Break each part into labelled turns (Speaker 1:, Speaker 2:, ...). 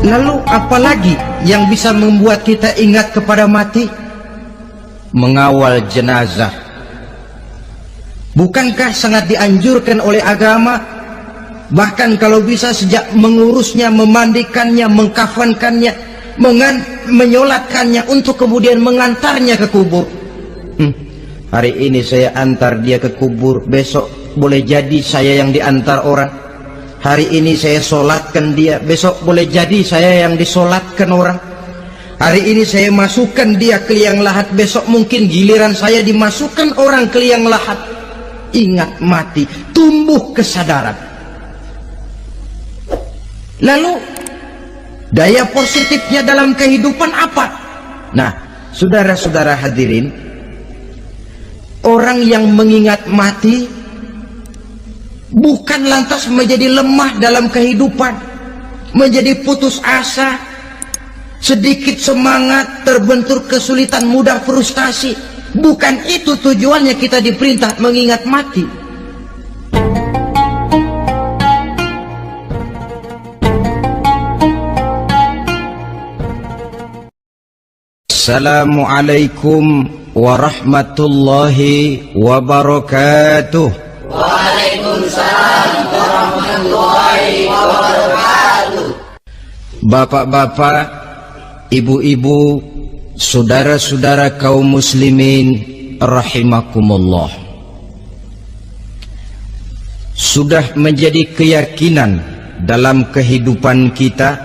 Speaker 1: Lalu apalagi yang bisa membuat kita ingat kepada mati? Mengawal jenazah. Bukankah sangat dianjurkan oleh agama? Bahkan kalau bisa sejak mengurusnya, memandikannya, mengkafankannya, menyolatkannya, untuk kemudian mengantarnya ke kubur. Hari ini saya antar dia ke kubur, besok boleh jadi saya yang diantar orang. Hari ini saya solatkan dia, besok boleh jadi saya yang disolatkan orang. Hari ini saya masukkan dia ke liang lahat, besok mungkin giliran saya dimasukkan orang ke liang lahat. Ingat mati, tumbuh kesadaran. Lalu daya positifnya dalam kehidupan apa? Nah, saudara-saudara hadirin, orang yang mengingat mati bukan lantas menjadi lemah dalam kehidupan, menjadi putus asa, sedikit semangat, terbentur kesulitan, mudah frustasi. Bukan itu tujuannya kita diperintah mengingat mati. Assalamualaikum warahmatullahi wabarakatuh.
Speaker 2: Waalaikumsalam warahmatullahi wabarakatuh.
Speaker 1: Bapak-bapak, ibu-ibu, saudara-saudara kaum muslimin rahimakumullah. Sudah menjadi keyakinan dalam kehidupan kita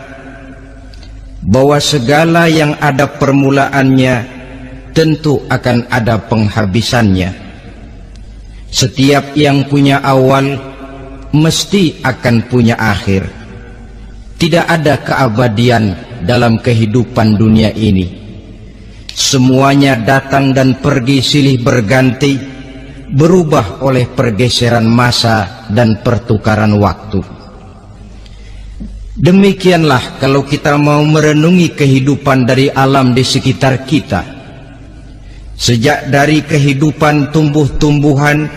Speaker 1: bahwa segala yang ada permulaannya tentu akan ada penghabisannya. Setiap yang punya awal mesti akan punya akhir. Tidak ada keabadian dalam kehidupan dunia ini. Semuanya datang dan pergi silih berganti, berubah oleh pergeseran masa dan pertukaran waktu. Demikianlah kalau kita mau merenungi kehidupan dari alam di sekitar kita. Sejak dari kehidupan tumbuh-tumbuhan,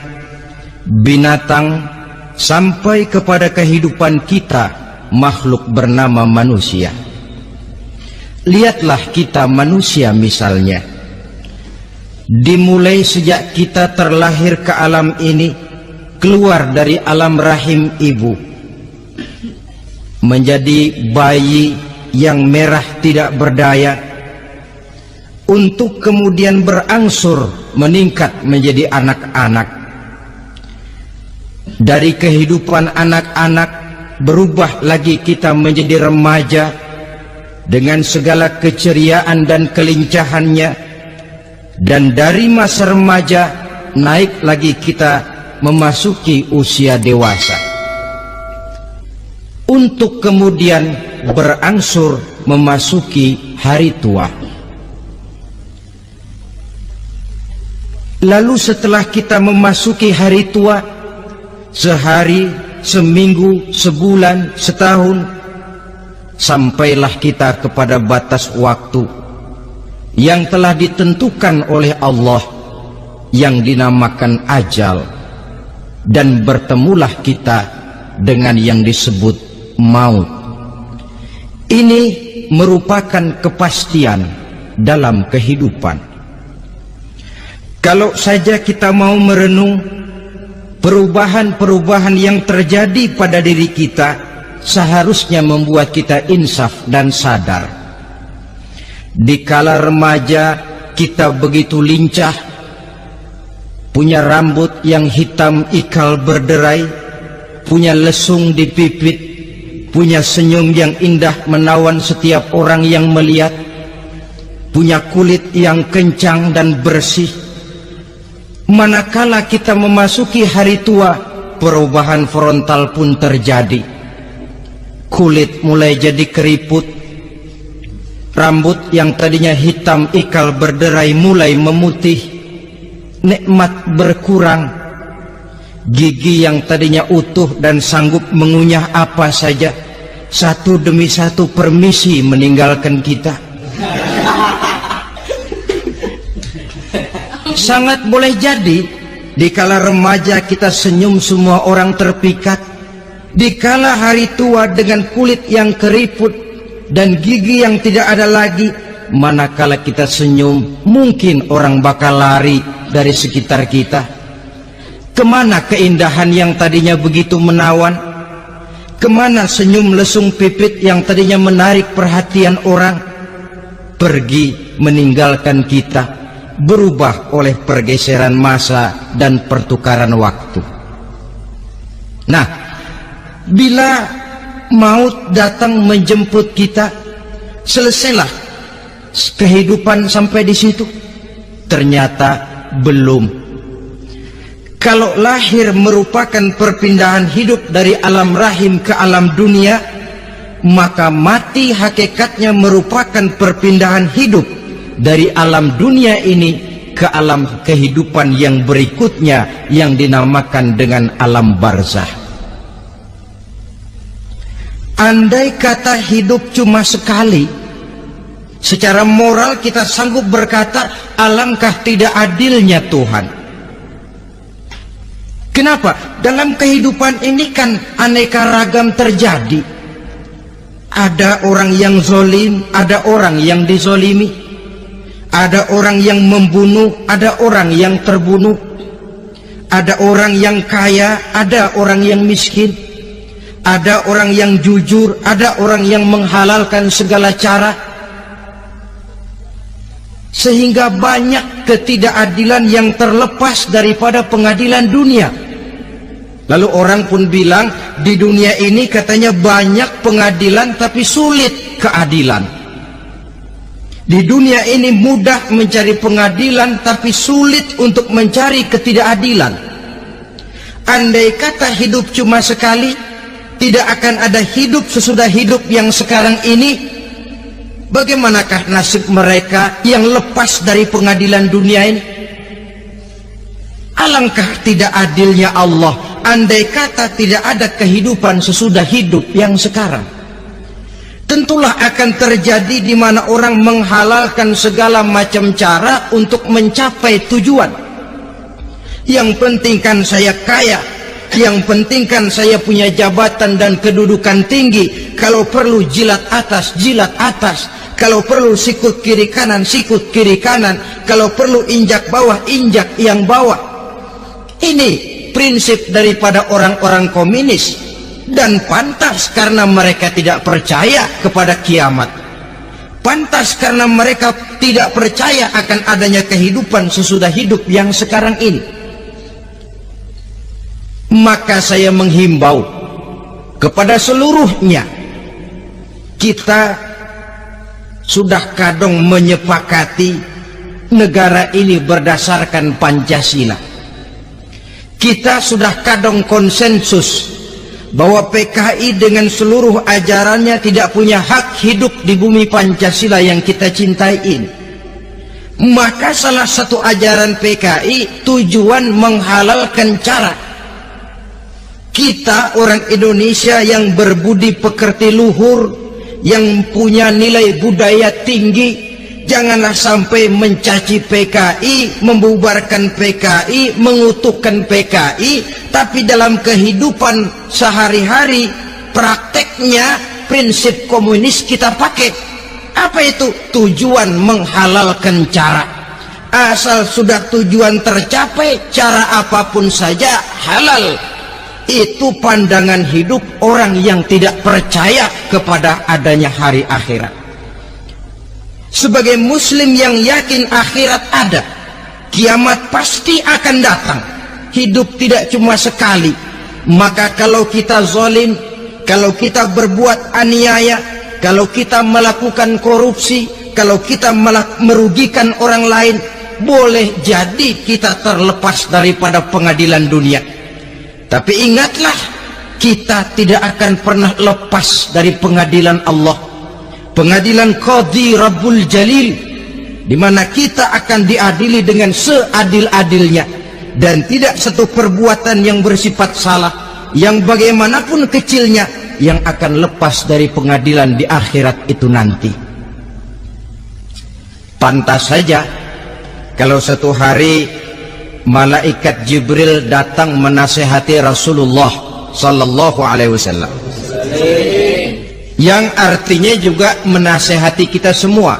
Speaker 1: binatang, sampai kepada kehidupan kita, makhluk bernama manusia. Lihatlah kita manusia misalnya. Dimulai sejak kita terlahir ke alam ini, keluar dari alam rahim ibu, menjadi bayi yang merah tidak berdaya, untuk kemudian berangsur meningkat menjadi anak-anak. Dari kehidupan anak-anak berubah lagi kita menjadi remaja dengan segala keceriaan dan kelincahannya, dan dari masa remaja naik lagi kita memasuki usia dewasa, untuk kemudian berangsur memasuki hari tua. Lalu setelah kita memasuki hari tua, sehari, seminggu, sebulan, setahun, sampailah kita kepada batas waktu yang telah ditentukan oleh Allah, yang dinamakan ajal, dan bertemulah kita dengan yang disebut maut. Ini merupakan kepastian dalam kehidupan. Kalau saja kita mau merenung perubahan-perubahan yang terjadi pada diri kita, seharusnya membuat kita insaf dan sadar. Dikala remaja kita begitu lincah, punya rambut yang hitam ikal berderai, punya lesung di pipit, punya senyum yang indah menawan setiap orang yang melihat, punya kulit yang kencang dan bersih. Manakala kita memasuki hari tua, perubahan frontal pun terjadi. Kulit mulai jadi keriput, rambut yang tadinya hitam ikal berderai mulai memutih, nikmat berkurang, gigi yang tadinya utuh dan sanggup mengunyah apa saja, satu demi satu permisi meninggalkan kita. Sangat boleh jadi dikala remaja kita senyum semua orang terpikat, dikala hari tua dengan kulit yang keriput, dan gigi yang tidak ada lagi. Manakala kita senyum, mungkin orang bakal lari dari sekitar kita. Kemana keindahan yang tadinya begitu menawan? Kemana senyum lesung pipit yang tadinya menarik perhatian orang? Pergi meninggalkan kita, berubah oleh pergeseran masa dan pertukaran waktu. Nah, bila maut datang menjemput kita, selesailah kehidupan sampai di situ? Ternyata belum. Kalau lahir merupakan perpindahan hidup dari alam rahim ke alam dunia, maka mati hakikatnya merupakan perpindahan hidup dari alam dunia ini ke alam kehidupan yang berikutnya, yang dinamakan dengan alam barzah. Andai kata hidup cuma sekali, secara moral kita sanggup berkata, alangkah tidak adilnya Tuhan. Kenapa? Dalam kehidupan ini kan aneka ragam terjadi. Ada orang yang zolim, ada orang yang dizolimi. Ada orang yang membunuh, ada orang yang terbunuh. Ada orang yang kaya, ada orang yang miskin. Ada orang yang jujur, ada orang yang menghalalkan segala cara. Sehingga banyak ketidakadilan yang terlepas daripada pengadilan dunia. Lalu orang pun bilang, di dunia ini katanya banyak pengadilan tapi sulit keadilan. Di dunia ini mudah mencari pengadilan tapi sulit untuk mencari ketidakadilan. Andai kata hidup cuma sekali, tidak akan ada hidup sesudah hidup yang sekarang ini. Bagaimanakah nasib mereka yang lepas dari pengadilan dunia ini? Alangkah tidak adilnya Allah, andai kata tidak ada kehidupan sesudah hidup yang sekarang. Tentulah akan terjadi di mana orang menghalalkan segala macam cara untuk mencapai tujuan. Yang penting kan saya kaya, yang penting kan saya punya jabatan dan kedudukan tinggi. Kalau perlu jilat atas, jilat atas. Kalau perlu sikut kiri kanan, sikut kiri kanan. Kalau perlu injak bawah, injak yang bawah. Ini prinsip daripada orang-orang komunis. Dan pantas karena mereka tidak percaya kepada kiamat. Pantas karena mereka tidak percaya akan adanya kehidupan sesudah hidup yang sekarang ini. Maka saya menghimbau kepada seluruhnya, kita sudah kadung menyepakati negara ini berdasarkan Pancasila. Kita sudah kadung konsensus bahwa PKI dengan seluruh ajarannya tidak punya hak hidup di bumi Pancasila yang kita cintai ini. Maka salah satu ajaran PKI tujuan menghalalkan cara kita orang Indonesia yang berbudi pekerti luhur, yang punya nilai budaya tinggi, janganlah sampai mencaci PKI, membubarkan PKI, mengutukkan PKI, tapi dalam kehidupan sehari-hari prakteknya prinsip komunis kita pakai. Apa itu? Tujuan menghalalkan cara. Asal sudah tujuan tercapai, cara apapun saja halal. Itu pandangan hidup orang yang tidak percaya kepada adanya hari akhirat. Sebagai muslim yang yakin akhirat ada, kiamat pasti akan datang. Hidup tidak cuma sekali. Maka kalau kita zalim, kalau kita berbuat aniaya, kalau kita melakukan korupsi, kalau kita merugikan orang lain, boleh jadi kita terlepas daripada pengadilan dunia. Tapi ingatlah, kita tidak akan pernah lepas dari pengadilan Allah, pengadilan Qadhi Rabbul Jalil, di mana kita akan diadili dengan seadil-adilnya, dan tidak satu perbuatan yang bersifat salah, yang bagaimanapun kecilnya, yang akan lepas dari pengadilan di akhirat itu nanti. Pantas saja kalau satu hari malaikat Jibril datang menasihati Rasulullah sallallahu alaihi wasallam. yang artinya juga menasehati kita semua.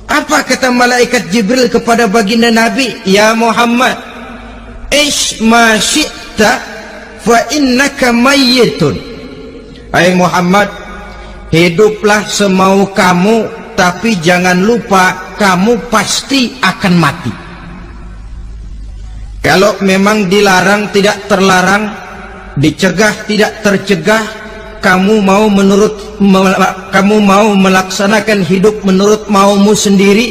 Speaker 1: Apa kata malaikat Jibril kepada baginda Nabi? Ya Muhammad, ish ma syi'ta fa innaka mayyitun. Hai Muhammad, hiduplah semau kamu, tapi jangan lupa kamu pasti akan mati. Kalau memang dilarang tidak terlarang, dicegah tidak tercegah, kamu mau melaksanakan hidup menurut maumu sendiri,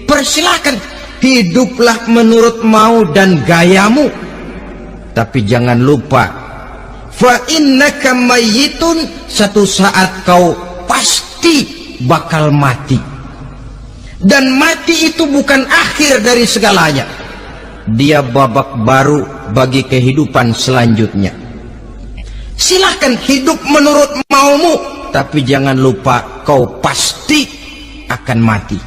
Speaker 1: persilahkan, hiduplah menurut mau dan gayamu. Tapi jangan lupa, fa innaka mayyitun, satu saat kau pasti bakal mati. Dan mati itu bukan akhir dari segalanya, dia babak baru bagi kehidupan selanjutnya. Silahkan hidup menurut maumu, tapi jangan lupa kau pasti akan mati.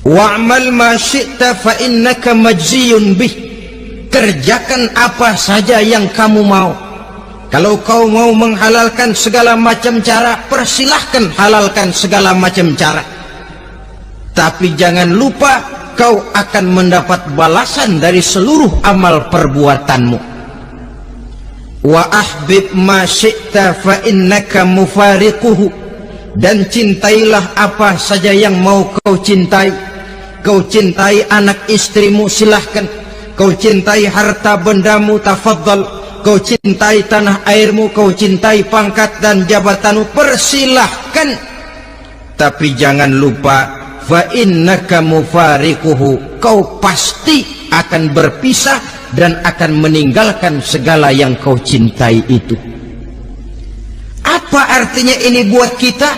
Speaker 1: Wa'mal ma syi'ta fa innaka majziyun bih. Kerjakan apa saja yang kamu mau. Kalau kau mau menghalalkan segala macam cara, persilahkan halalkan segala macam cara. Tapi jangan lupa kau akan mendapat balasan dari seluruh amal perbuatanmu. Wa ahbib ma syi'ta fa innaka mufariquhu. Dan cintailah apa saja yang mau kau cintai. Kau cintai anak istrimu, silahkan. Kau cintai harta bendamu, tafadhal. Kau cintai tanah airmu, kau cintai pangkat dan jabatanmu, persilahkan. Tapi jangan lupa, fa innaka mufariquhu, kau pasti akan berpisah dan akan meninggalkan segala yang kau cintai itu. Apa artinya ini buat kita?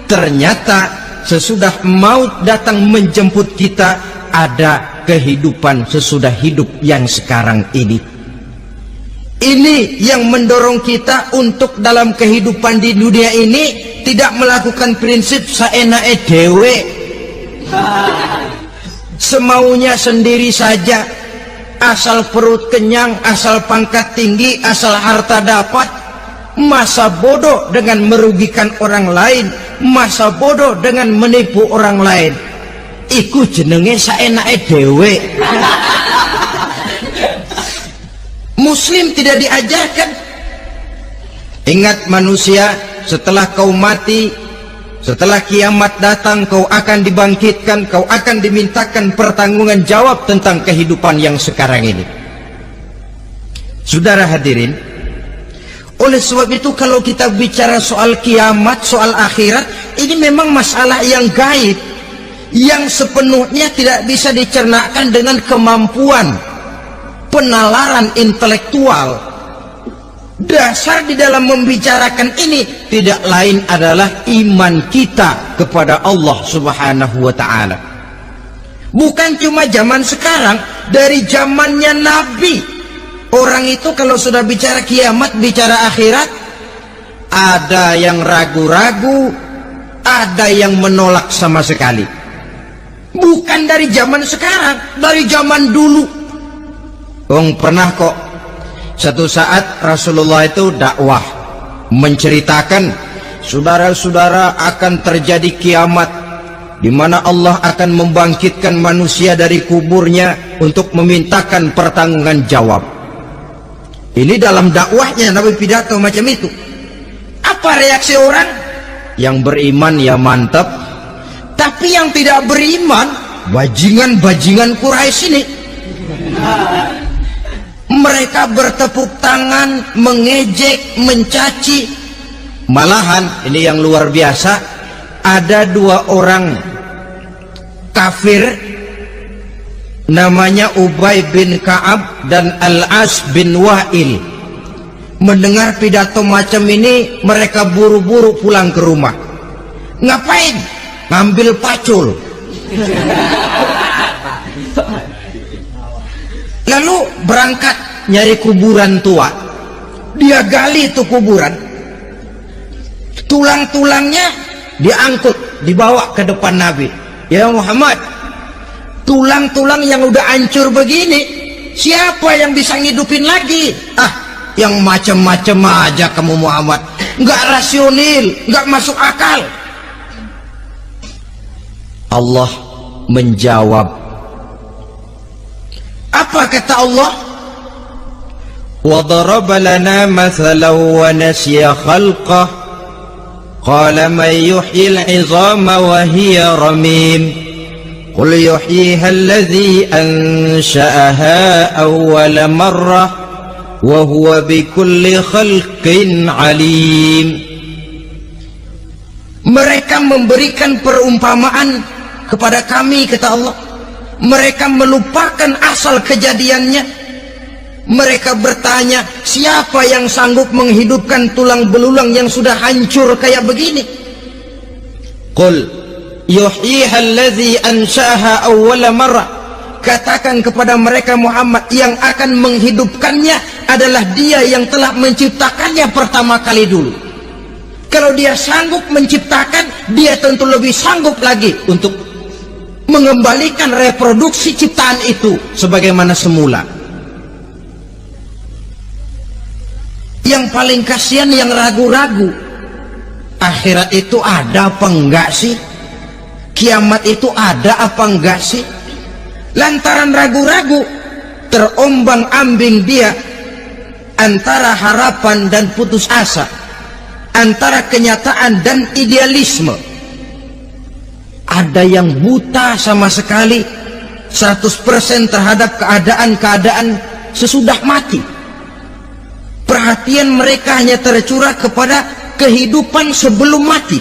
Speaker 1: Ternyata sesudah maut datang menjemput kita, ada kehidupan sesudah hidup yang sekarang ini. Ini yang mendorong kita untuk dalam kehidupan di dunia ini tidak melakukan prinsip saenake dewe, semaunya sendiri saja, asal perut kenyang, asal pangkat tinggi, asal harta dapat. Masa bodoh dengan merugikan orang lain, masa bodoh dengan menipu orang lain. Iku jenenge saenake dewe. Muslim tidak diajarkan. Ingat manusia, setelah kau mati, setelah kiamat datang, kau akan dibangkitkan, kau akan dimintakan pertanggungan jawab tentang kehidupan yang sekarang ini. Saudara hadirin, oleh sebab itu kalau kita bicara soal kiamat, soal akhirat, ini memang masalah yang gaib, yang sepenuhnya tidak bisa dicernakan dengan kemampuan penalaran intelektual. Dasar di dalam membicarakan ini tidak lain adalah iman kita kepada Allah Subhanahu wa ta'ala. Bukan cuma zaman sekarang, dari zamannya Nabi, orang itu kalau sudah bicara kiamat, bicara akhirat, ada yang ragu-ragu, ada yang menolak sama sekali. Bukan dari zaman sekarang, dari zaman dulu. Pernah kok satu saat Rasulullah itu dakwah menceritakan, saudara-saudara, akan terjadi kiamat di mana Allah akan membangkitkan manusia dari kuburnya untuk memintakan pertanggungan jawab. Ini dalam dakwahnya Nabi pidato macam itu. Apa reaksi orang? Yang beriman ya mantap, tapi yang tidak beriman, bajingan-bajingan Quraisy ini, mereka bertepuk tangan, mengejek, mencaci. Malahan ini yang luar biasa, ada dua orang kafir namanya Ubay bin Ka'ab dan Al-As bin Wa'il. Mendengar pidato macam ini, mereka buru-buru pulang ke rumah. Ngapain? Ngambil pacul. Lalu berangkat nyari kuburan tua. Dia gali itu kuburan, tulang-tulangnya diangkut, dibawa ke depan Nabi. Ya Muhammad, tulang-tulang yang udah hancur begini, siapa yang bisa ngidupin lagi? Ah, yang macam-macam aja kamu Muhammad. nggak rasional, nggak masuk akal. Allah menjawab. Apa kata Allah? وَضَرَبَ لَنَا مَثَلًا وَنَسِيَ خَلْقَهُ قَالَ مَنْ يُحْيِي الْعِظَامَ وَهِيَ رَمِيمٌ قُلْ يُحْيِيهَا الَّذِي أَنْشَأَهَا أَوَّلَ مَرَّةٍ وَهُوَ بِكُلِّ خَلْقٍ عَلِيمٌ. Mereka memberikan perumpamaan kepada kami, kata Allah. Mereka melupakan asal kejadiannya. Mereka bertanya, siapa yang sanggup menghidupkan tulang belulang yang sudah hancur kayak begini? Qul yuhyiha allazi ansha'aha awwala marrah. Katakan kepada mereka Muhammad, yang akan menghidupkannya adalah Dia yang telah menciptakannya pertama kali dulu. Kalau Dia sanggup menciptakan, Dia tentu lebih sanggup lagi untuk mengembalikan reproduksi ciptaan itu sebagaimana semula. Yang paling kasihan yang ragu-ragu, akhirat itu ada apa enggak sih? Kiamat itu ada apa enggak sih? Lantaran ragu-ragu, terombang-ambing dia antara harapan dan putus asa, antara kenyataan dan idealisme. Ada yang buta sama sekali 100% terhadap keadaan-keadaan sesudah mati. Perhatian mereka hanya tercurah kepada kehidupan sebelum mati.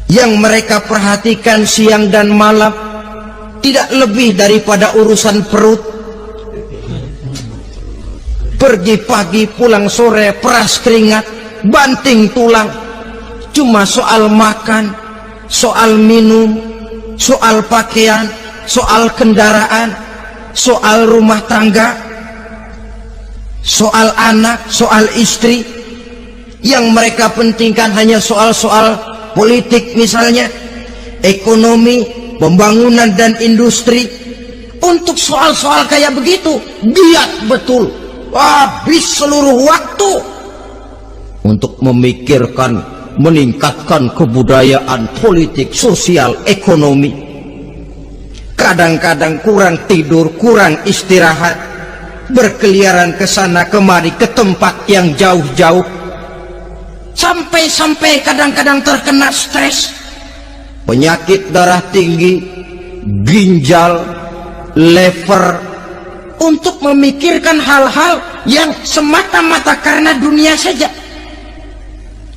Speaker 1: Yang mereka perhatikan siang dan malam tidak lebih daripada urusan perut. Pergi pagi, pulang sore, peras keringat, banting tulang. Cuma soal makan, soal minum, soal pakaian, soal kendaraan, soal rumah tangga, soal anak, soal istri. Yang mereka pentingkan hanya soal-soal politik misalnya, ekonomi, pembangunan dan industri. Untuk soal-soal kayak begitu, giat betul, habis seluruh waktu untuk memikirkan, meningkatkan kebudayaan, politik, sosial, ekonomi. Kadang-kadang kurang tidur, kurang istirahat, berkeliaran ke sana kemari ke tempat yang jauh-jauh, sampai kadang-kadang terkena stres, penyakit darah tinggi, ginjal, lever, untuk memikirkan hal-hal yang semata-mata karena dunia saja.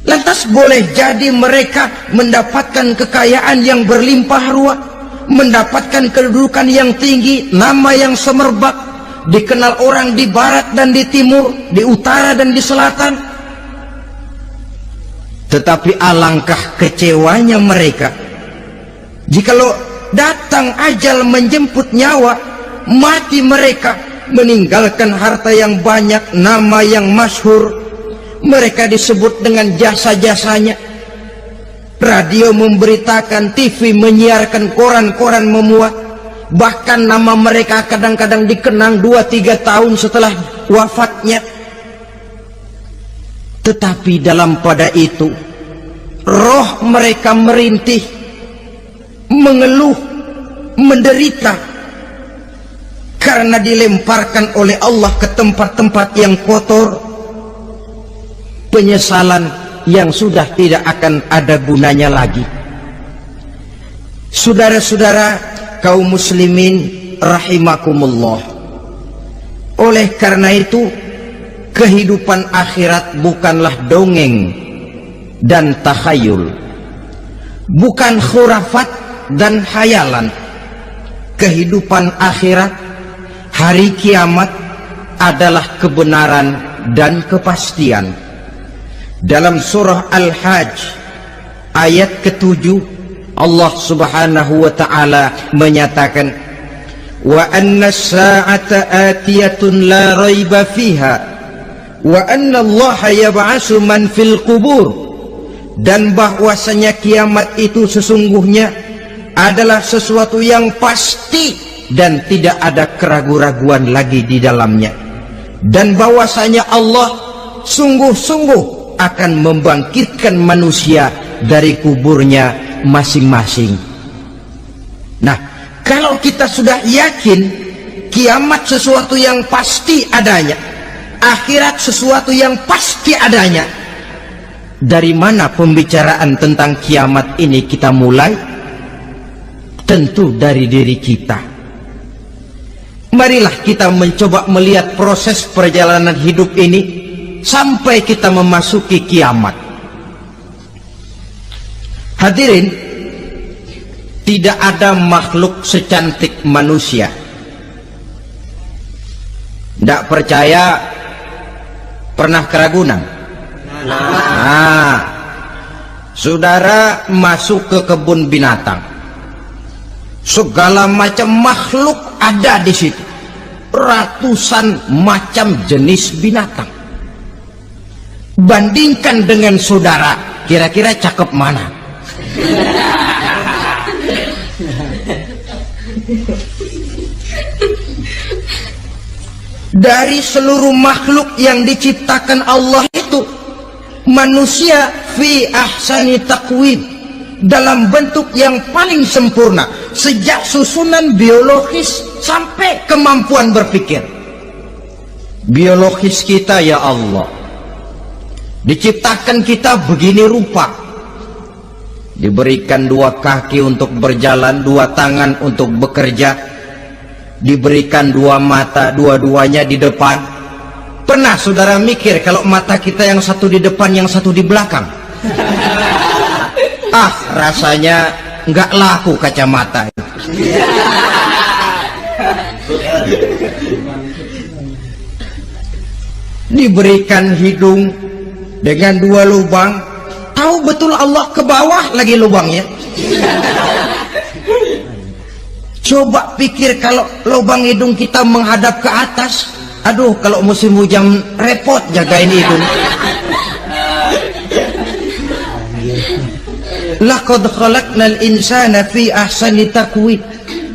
Speaker 1: Lantas boleh jadi mereka mendapatkan kekayaan yang berlimpah ruah, mendapatkan kedudukan yang tinggi, nama yang semerbak, dikenal orang di barat dan di timur, di utara dan di selatan. Tetapi alangkah kecewanya mereka jikalau datang ajal menjemput nyawa, mati mereka meninggalkan harta yang banyak, nama yang masyhur. Mereka disebut dengan jasa-jasanya. Radio memberitakan, TV menyiarkan, koran-koran memuat. Bahkan nama mereka kadang-kadang dikenang 2-3 tahun setelah wafatnya. Tetapi dalam pada itu, roh mereka merintih, mengeluh, menderita, karena dilemparkan oleh Allah ke tempat-tempat yang kotor. Penyesalan yang sudah tidak akan ada gunanya lagi. Saudara-saudara kaum muslimin rahimakumullah, oleh karena itu kehidupan akhirat bukanlah dongeng dan takhayul, bukan khurafat dan khayalan. Kehidupan akhirat, hari kiamat adalah kebenaran dan kepastian. Dalam surah Al-Hajj ayat ke-7, Allah subhanahu wa ta'ala menyatakan, wa anna as-sa'ata atiyatun la raiba fiha wa anna allaha yab'asu man fil qubur. Dan bahwasanya kiamat itu sesungguhnya adalah sesuatu yang pasti dan tidak ada keraguan-raguan lagi di dalamnya. Dan bahwasanya Allah sungguh-sungguh akan membangkitkan manusia dari kuburnya masing-masing. Nah, kalau kita sudah yakin kiamat sesuatu yang pasti adanya, akhirat sesuatu yang pasti adanya, dari mana pembicaraan tentang kiamat ini kita mulai? Tentu dari diri kita. Marilah kita mencoba melihat proses perjalanan hidup ini sampai kita memasuki kiamat. Hadirin, tidak ada makhluk secantik manusia. Tidak percaya, pernah ke Ragunan? Nah, saudara masuk ke kebun binatang, segala macam makhluk ada di situ, ratusan macam jenis binatang. Bandingkan dengan saudara, kira-kira cakep mana? Dari seluruh makhluk yang diciptakan Allah itu, manusia fi ahsani taqwim, dalam bentuk yang paling sempurna, sejak susunan biologis sampai kemampuan berpikir. Biologis kita, ya Allah, diciptakan kita begini rupa, diberikan 2 kaki untuk berjalan, 2 tangan untuk bekerja, diberikan 2 mata, dua-duanya di depan. Pernah saudara mikir kalau mata kita yang satu di depan, yang satu di belakang? Ah, rasanya nggak laku kacamata. Diberikan hidung dengan 2 lubang, tahu betul Allah ke bawah lagi lubangnya. Coba pikir kalau lubang hidung kita menghadap ke atas. Aduh, kalau musim hujan repot jagain hidung. Laqad khalaqnal insana fi ahsani taqwim.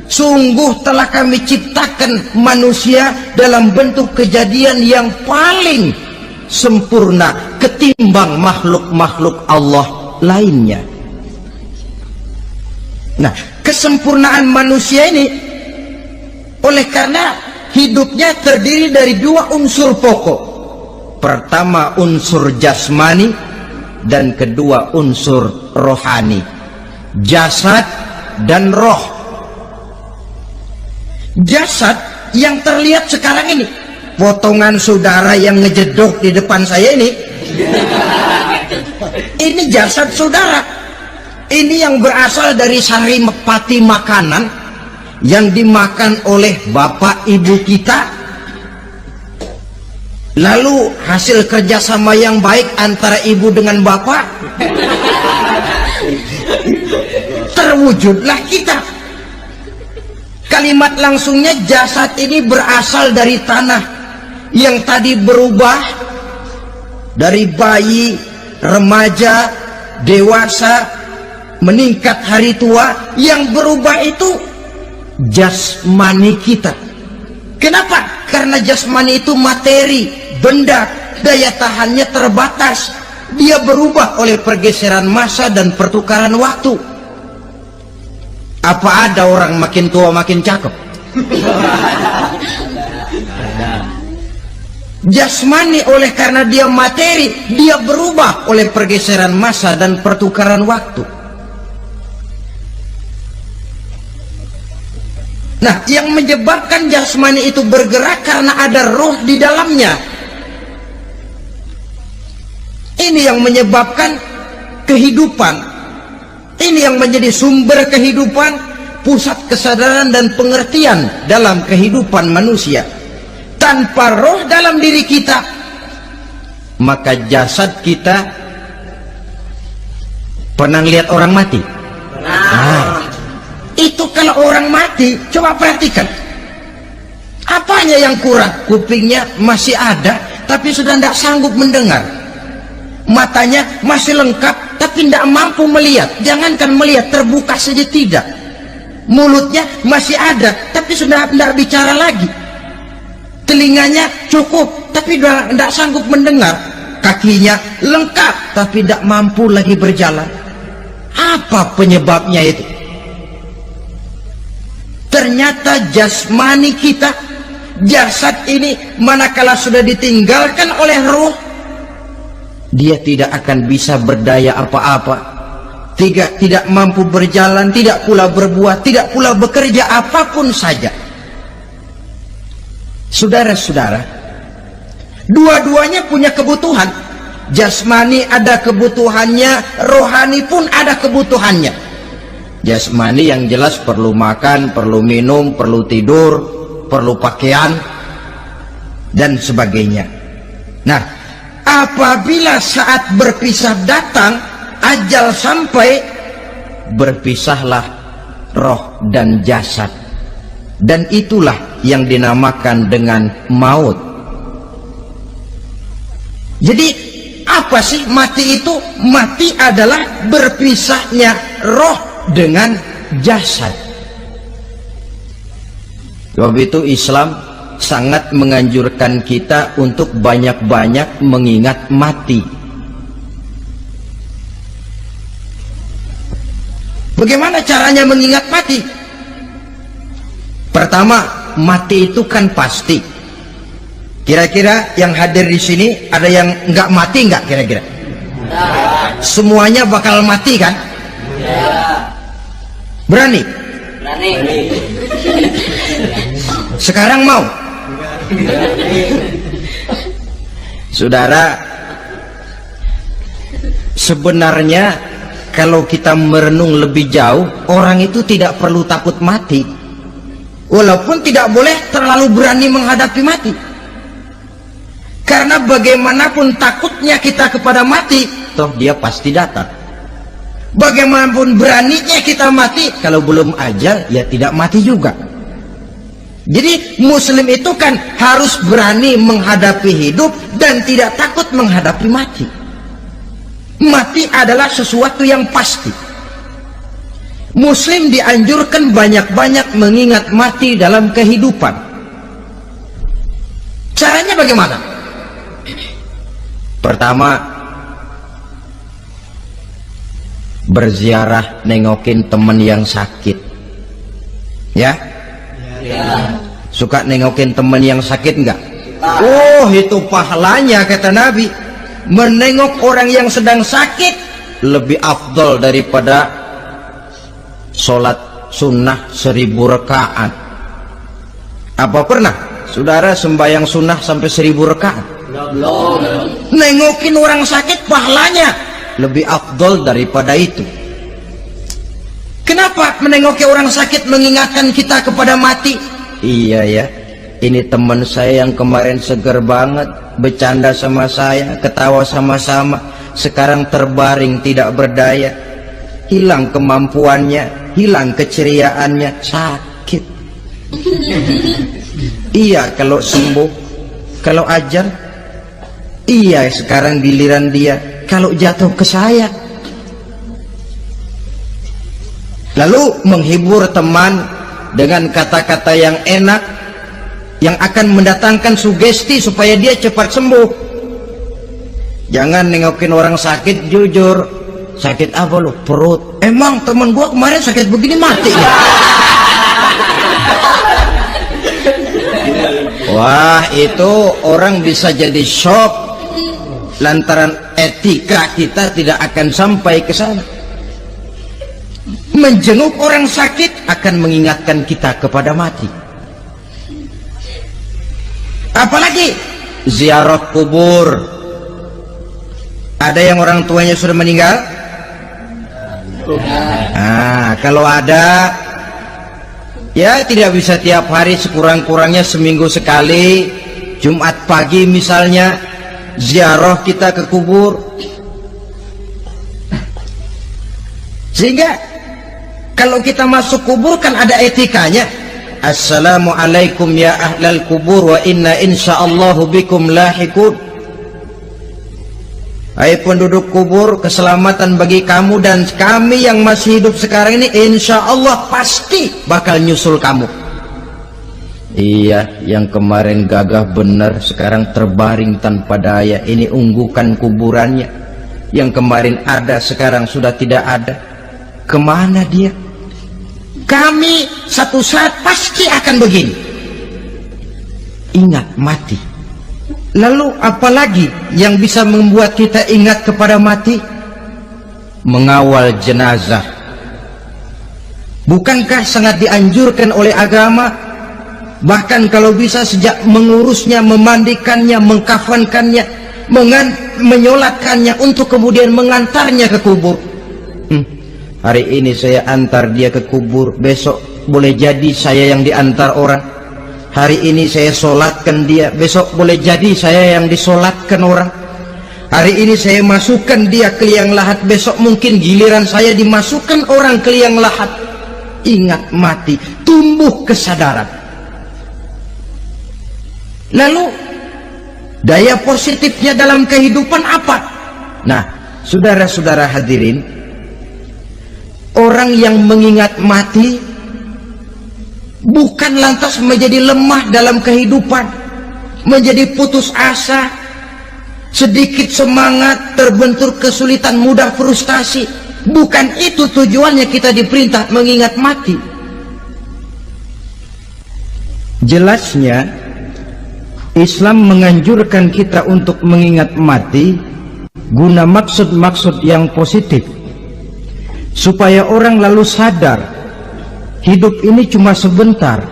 Speaker 1: Sungguh telah kami ciptakan manusia dalam bentuk kejadian yang paling sempurna ketimbang makhluk-makhluk Allah lainnya. Nah, kesempurnaan manusia ini oleh karena hidupnya terdiri dari 2 unsur pokok. Pertama unsur jasmani dan kedua unsur rohani, jasad dan roh. Jasad yang terlihat sekarang ini, potongan saudara yang ngejedok di depan saya ini jasad saudara. Ini yang berasal dari saripati makanan yang dimakan oleh bapak ibu kita, lalu hasil kerjasama yang baik antara ibu dengan bapak, terwujudlah kita. Kalimat langsungnya, jasad ini berasal dari tanah yang tadi berubah dari bayi, remaja, dewasa, meningkat hari tua. Yang berubah itu jasmani kita. Kenapa? Karena jasmani itu materi, benda, daya tahannya terbatas. Dia berubah oleh pergeseran massa dan pertukaran waktu. Apa ada orang makin tua makin cakep? Jasmani oleh karena dia materi, dia berubah oleh pergeseran massa dan pertukaran waktu. Nah, yang menyebabkan jasmani itu bergerak karena ada roh di dalamnya. Ini yang menyebabkan kehidupan. Ini yang menjadi sumber kehidupan, pusat kesadaran dan pengertian dalam kehidupan manusia. Tanpa roh dalam diri kita, maka jasad kita, pernah lihat orang mati? Nah, itu kalau orang mati, coba perhatikan, apanya yang kurang? Kupingnya masih ada tapi sudah tidak sanggup mendengar, matanya masih lengkap tapi tidak mampu melihat, jangankan melihat, terbuka saja tidak, mulutnya masih ada tapi sudah tidak bicara lagi, telinganya cukup tapi sudah tidak sanggup mendengar, kakinya lengkap tapi tidak mampu lagi berjalan. Apa penyebabnya itu? Ternyata jasmani kita, jasad ini manakala sudah ditinggalkan oleh ruh, dia tidak akan bisa berdaya apa-apa, tidak mampu berjalan, tidak pula berbuat, tidak pula bekerja apapun saja. Saudara-saudara, dua-duanya punya kebutuhan. Jasmani ada kebutuhannya, rohani pun ada kebutuhannya. Jasmani yang jelas perlu makan, perlu minum, perlu tidur, perlu pakaian, dan sebagainya. Nah, apabila saat berpisah datang, ajal sampai, berpisahlah roh dan jasad. Dan itulah yang dinamakan dengan maut. Jadi apa sih mati itu? Mati adalah berpisahnya roh dengan jasad. Sebab itu Islam sangat menganjurkan kita untuk banyak-banyak mengingat mati. Bagaimana caranya mengingat mati? Pertama, mati itu kan pasti. Kira-kira yang hadir di sini ada yang nggak mati nggak kira-kira? Semuanya bakal mati kan? Berani?
Speaker 2: Berani.
Speaker 1: Sekarang mau? Saudara, sebenarnya kalau kita merenung lebih jauh, orang itu tidak perlu takut mati, walaupun tidak boleh terlalu berani menghadapi mati. Karena bagaimanapun takutnya kita kepada mati, toh dia pasti datang. Bagaimanapun beraninya kita mati, kalau belum ajal ya tidak mati juga. Jadi muslim itu kan harus berani menghadapi hidup dan tidak takut menghadapi mati. Mati adalah sesuatu yang pasti. Muslim dianjurkan banyak-banyak mengingat mati dalam kehidupan. Caranya bagaimana? Pertama, berziarah, nengokin teman yang sakit. Ya? Ya. Suka nengokin teman yang sakit enggak? Oh, itu pahalanya kata Nabi. Menengok orang yang sedang sakit lebih afdol daripada sholat sunnah 1000 rakaat. Apa pernah saudara sembahyang sunnah sampai 1000 rakaat? Nengokin orang sakit pahalanya lebih afdol daripada itu. Kenapa menengoki orang sakit mengingatkan kita kepada mati? Iya ya, ini teman saya yang kemarin seger banget, bercanda sama saya, ketawa sama-sama, sekarang terbaring tidak berdaya, hilang kemampuannya, hilang keceriaannya, sakit. Iya kalau sembuh, kalau ajal, iya sekarang giliran dia, kalau jatuh ke saya. Lalu menghibur teman dengan kata-kata yang enak, yang akan mendatangkan sugesti supaya dia cepat sembuh. Jangan nengokin orang sakit, jujur, sakit apa lu? Perut. Emang teman gua kemarin sakit begini mati ya? Wah, itu orang bisa jadi shock lantaran etika kita tidak akan sampai ke sana. Menjenguk orang sakit akan mengingatkan kita kepada mati. Apalagi ziarah kubur. Ada yang orang tuanya sudah meninggal? Nah, kalau ada, ya tidak bisa tiap hari, sekurang-kurangnya seminggu sekali, Jumat pagi misalnya, ziarah kita ke kubur. Sehingga kalau kita masuk kubur kan ada etikanya. Assalamualaikum ya ahlal kubur wa inna insyaallahu bikum lahikun. Hai penduduk kubur, keselamatan bagi kamu dan kami yang masih hidup sekarang ini insyaallah pasti bakal nyusul kamu. Iya, yang kemarin gagah benar sekarang terbaring tanpa daya. Ini unggukan kuburannya. Yang kemarin ada sekarang sudah tidak ada. Kemana dia? Kami satu saat pasti akan begini. Ingat mati. Lalu apalagi yang bisa membuat kita ingat kepada mati? Mengawal jenazah. Bukankah sangat dianjurkan oleh agama? Bahkan kalau bisa sejak mengurusnya, memandikannya, mengkafankannya, menyolatkannya, untuk kemudian mengantarnya ke kubur. Hari ini saya antar dia ke kubur, besok boleh jadi saya yang diantar orang. Hari ini saya solatkan dia, besok boleh jadi saya yang disolatkan orang. Hari ini saya masukkan dia ke liang lahat, besok mungkin giliran saya dimasukkan orang ke liang lahat. Ingat mati, tumbuh kesadaran. Lalu daya positifnya dalam kehidupan apa? Nah, saudara-saudara hadirin, orang yang mengingat mati bukan lantas menjadi lemah dalam kehidupan, menjadi putus asa, sedikit semangat, terbentur kesulitan, mudah frustasi. Bukan itu tujuannya kita diperintah mengingat mati. Jelasnya Islam menganjurkan kita untuk mengingat mati guna maksud-maksud yang positif, supaya orang lalu sadar hidup ini cuma sebentar.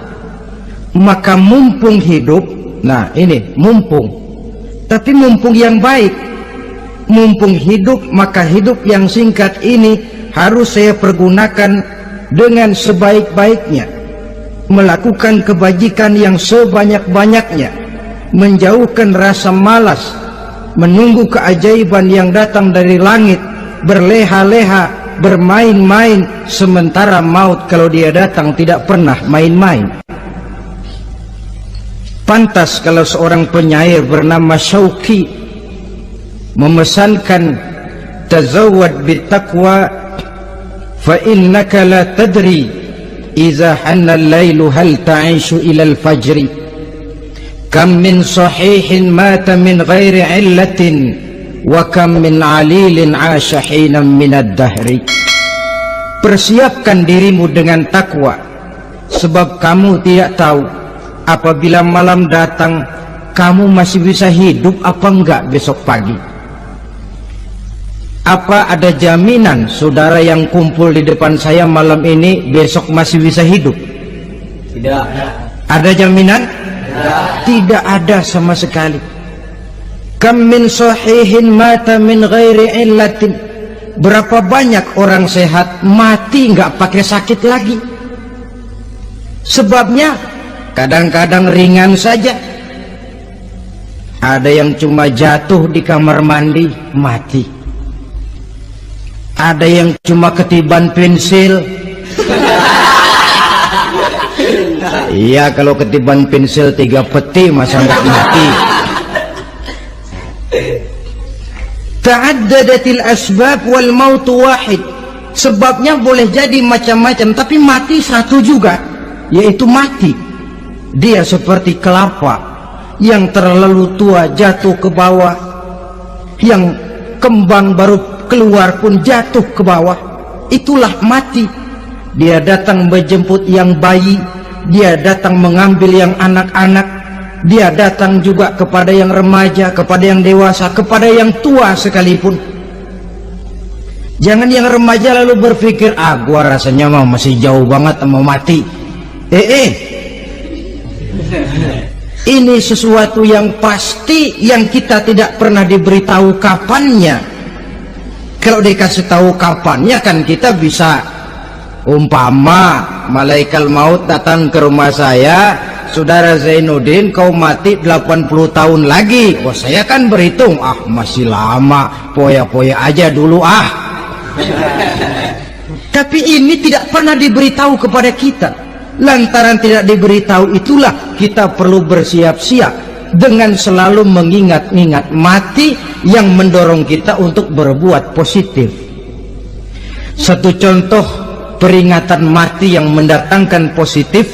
Speaker 1: Maka mumpung hidup, nah ini mumpung, tapi mumpung yang baik. Mumpung hidup, maka hidup yang singkat ini harus saya pergunakan dengan sebaik-baiknya, melakukan kebajikan yang sebanyak-banyaknya, menjauhkan rasa malas, menunggu keajaiban yang datang dari langit, berleha-leha, bermain-main, sementara maut kalau dia datang tidak pernah main-main. Pantas kalau seorang penyair bernama Syauqi memesankan, tazawwad bittaqwa fa innaka la tadri idza hanna al-lailu hal ta'ishu ila al-fajri. Kam min sahihin mata min ghairi illatin wa kam min alilin 'asha hinan min ad-dahri. Persiapkan dirimu dengan takwa, sebab kamu tidak tahu apabila malam datang kamu masih bisa hidup apa enggak besok pagi. Apa ada jaminan saudara yang kumpul di depan saya malam ini besok masih bisa hidup? Tidak. Ada jaminan? Tidak ada sama sekali. Kam min sahihin mata min ghairi illatin. Berapa banyak orang sehat mati nggak pakai sakit lagi. Sebabnya kadang-kadang ringan saja. Ada yang cuma jatuh di kamar mandi mati. Ada yang cuma ketiban pensil. Iya, kalau ketiban pensil 3 peti masa nggak mati. Ta'addadatil asbab wal mautu wahid. Sebabnya boleh jadi macam-macam, tapi mati satu juga, yaitu mati. Dia seperti kelapa yang terlalu tua jatuh ke bawah, yang kembang baru keluar pun jatuh ke bawah. Itulah mati. Dia datang menjemput yang bayi, dia datang mengambil yang anak-anak, dia datang juga kepada yang remaja, kepada yang dewasa, kepada yang tua sekalipun. Jangan yang remaja lalu berpikir, gua rasanya masih jauh banget mau mati. Ini sesuatu yang pasti yang kita tidak pernah diberitahu kapannya. Kalau dikasih tahu kapannya kan kita bisa, umpama malaikat maut datang ke rumah saya, saudara Zainuddin kau mati 80 tahun lagi. Wah, saya kan berhitung, masih lama, poya-poya aja dulu Tapi ini tidak pernah diberitahu kepada kita. Lantaran tidak diberitahu itulah kita perlu bersiap-siap dengan selalu mengingat-ingat mati yang mendorong kita untuk berbuat positif. Satu contoh peringatan mati yang mendatangkan positif,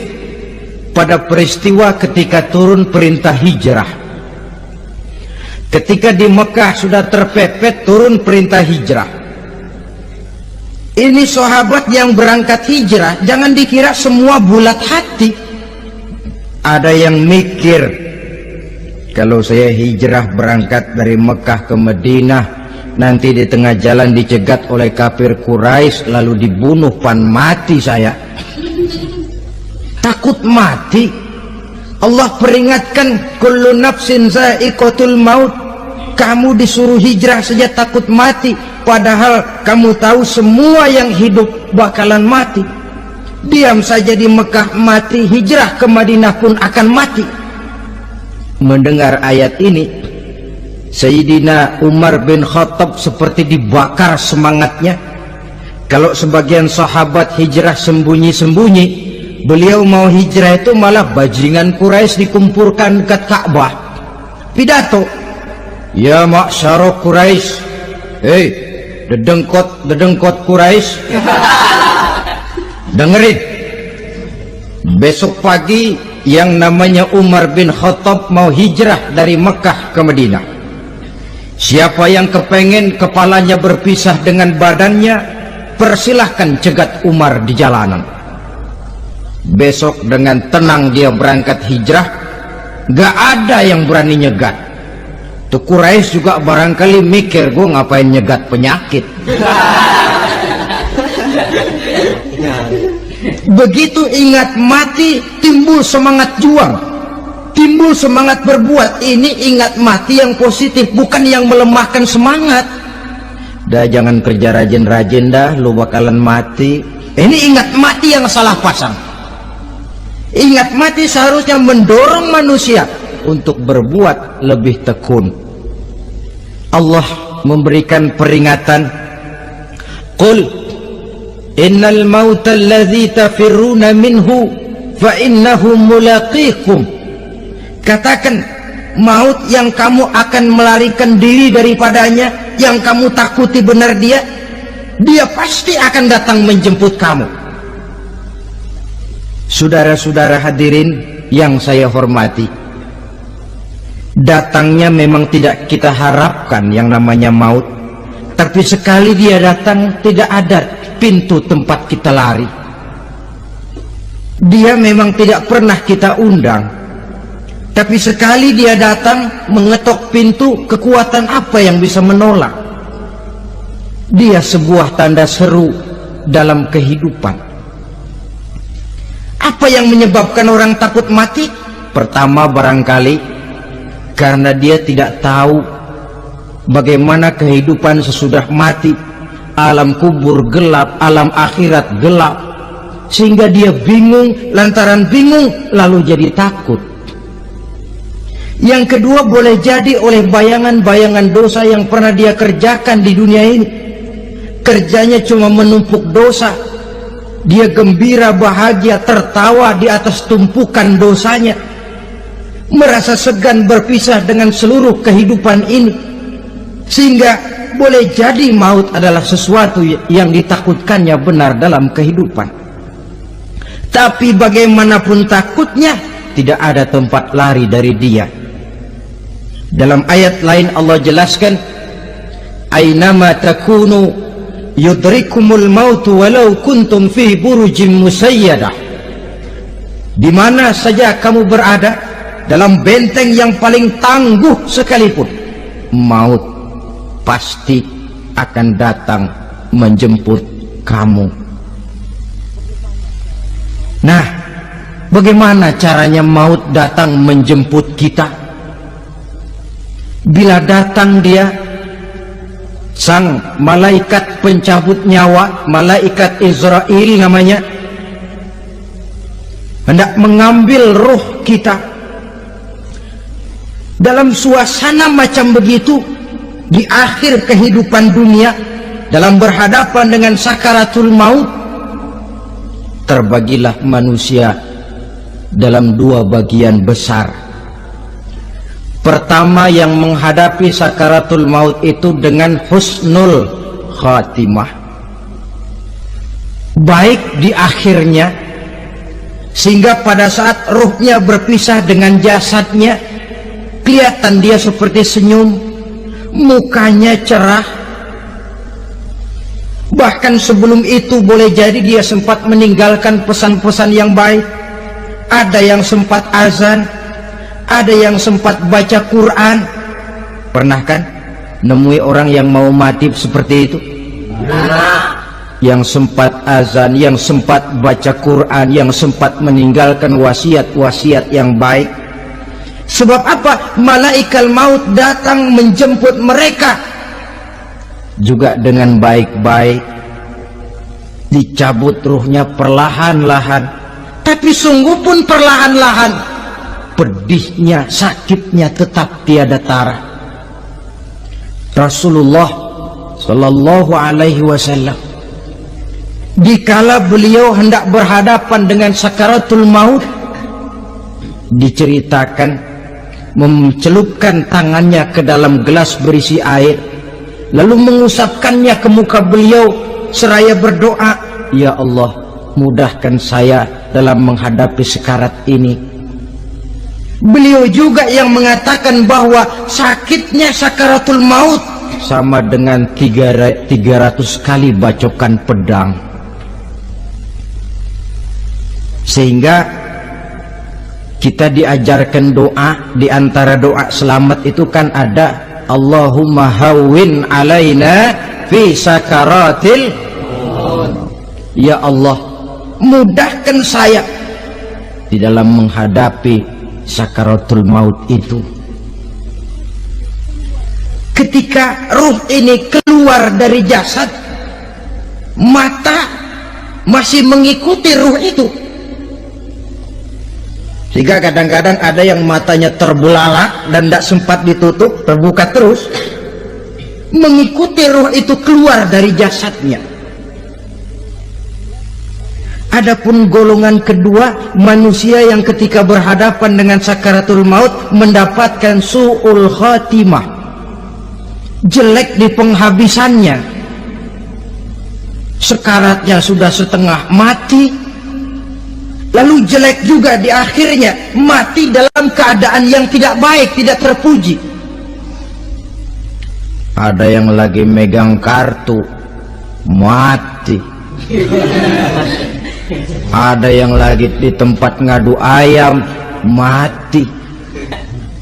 Speaker 1: pada peristiwa ketika turun perintah hijrah. Ketika di Mekah sudah terpepet turun perintah hijrah. Ini sahabat yang berangkat hijrah, jangan dikira semua bulat hati. Ada yang mikir, kalau saya hijrah berangkat dari Mekah ke Madinah, nanti di tengah jalan dicegat oleh kafir Quraisy lalu dibunuh, pan mati saya. Takut mati. Allah peringatkan, kullu nafsin za'iqatul maut. Kamu disuruh hijrah saja takut mati, padahal kamu tahu semua yang hidup bakalan mati. Diam saja di Mekah mati, hijrah ke Madinah pun akan mati. Mendengar ayat ini, Sayyidina Umar bin Khattab seperti dibakar semangatnya. Kalau sebagian sahabat hijrah sembunyi-sembunyi, beliau mau hijrah itu malah bajingan Quraisy dikumpulkan dekat Ka'bah. Pidato, ya ma'syara Quraisy, hei dedengkot Quraisy, dengerin, besok pagi yang namanya Umar bin Khattab mau hijrah dari Mekah ke Madinah. Siapa yang kepengen kepalanya berpisah dengan badannya, persilahkan cegat Umar di jalanan. Besok dengan tenang dia berangkat hijrah, gak ada yang berani nyegat. Tuh Quraisy juga barangkali mikir, gue ngapain nyegat penyakit. Begitu ingat mati, timbul semangat juang, timbul semangat berbuat. Ini ingat mati yang positif, bukan yang melemahkan semangat. Dah jangan kerja rajin-rajin dah, lu bakalan mati. Ini ingat mati yang salah pasang. Ingat mati seharusnya mendorong manusia untuk berbuat lebih tekun. Allah memberikan peringatan, qul innal mauta alladhi tafirruna minhu fa innahu mulaqikum. Katakan, maut yang kamu akan melarikan diri daripadanya, yang kamu takuti benar dia pasti akan datang menjemput kamu. Saudara-saudara hadirin yang saya hormati, datangnya memang tidak kita harapkan yang namanya maut, tapi sekali dia datang tidak ada pintu tempat kita lari. Dia memang tidak pernah kita undang, tapi sekali dia datang mengetok pintu, kekuatan apa yang bisa menolak? Dia sebuah tanda seru dalam kehidupan. Apa yang menyebabkan orang takut mati? Pertama barangkali karena dia tidak tahu bagaimana kehidupan sesudah mati. Alam kubur gelap, alam akhirat gelap, sehingga dia bingung. Lantaran bingung lalu jadi takut. Yang kedua boleh jadi oleh bayangan-bayangan dosa yang pernah dia kerjakan di dunia ini. Kerjanya cuma menumpuk dosa. Dia gembira, bahagia, tertawa di atas tumpukan dosanya, merasa segan berpisah dengan seluruh kehidupan ini, sehingga boleh jadi maut adalah sesuatu yang ditakutkannya benar dalam kehidupan. Tapi bagaimanapun takutnya, tidak ada tempat lari dari dia. Dalam ayat lain Allah jelaskan, ainama takunu yudrikumul mautu walau kuntum fi burujim musayyadah. Di mana saja kamu berada, dalam benteng yang paling tangguh sekalipun, maut pasti akan datang menjemput kamu. Nah, bagaimana caranya maut datang menjemput kita? Bila datang dia, sang malaikat pencabut nyawa, malaikat Israel namanya, hendak mengambil ruh kita. Dalam suasana macam begitu, di akhir kehidupan dunia, dalam berhadapan dengan sakaratul maut, terbagilah manusia dalam dua bagian besar. Pertama, yang menghadapi sakaratul maut itu dengan husnul khatimah, baik di akhirnya, sehingga pada saat ruhnya berpisah dengan jasadnya, kelihatan dia seperti senyum, mukanya cerah. Bahkan sebelum itu boleh jadi dia sempat meninggalkan pesan-pesan yang baik. Ada yang sempat azan, ada yang sempat baca Quran. Pernah kan nemui orang yang mau mati seperti itu? Yang sempat azan, yang sempat baca Quran, yang sempat meninggalkan wasiat-wasiat yang baik. Sebab apa? Malaikat maut datang menjemput mereka juga dengan baik-baik, dicabut ruhnya perlahan-lahan, tapi sungguh pun perlahan-lahan. Pedihnya, sakitnya tetap tiada tara. Rasulullah Sallallahu Alaihi Wasallam, dikala beliau hendak berhadapan dengan sakaratul maut, diceritakan mencelupkan tangannya ke dalam gelas berisi air, lalu mengusapkannya ke muka beliau seraya berdoa, "Ya Allah, mudahkan saya dalam menghadapi sekarat ini." Beliau juga yang mengatakan bahwa sakitnya sakaratul maut sama dengan 300 kali bacokan pedang. Sehingga kita diajarkan doa. Di antara doa selamat itu kan ada, Allahumma hawwin alaina fi sakaratil maut. Ya Allah, mudahkan saya di dalam menghadapi sakaratul maut itu. Ketika ruh ini keluar dari jasad, mata masih mengikuti ruh itu. Sehingga kadang-kadang ada yang matanya terbelalak dan tidak sempat ditutup, terbuka terus, mengikuti ruh itu keluar dari jasadnya. Adapun golongan kedua, manusia yang ketika berhadapan dengan sakaratul maut mendapatkan su'ul khatimah, jelek di penghabisannya, sekaratnya sudah setengah mati, lalu jelek juga di akhirnya, mati dalam keadaan yang tidak baik, tidak terpuji. Ada yang lagi megang kartu, mati. Ada yang lagi di tempat ngadu ayam, mati.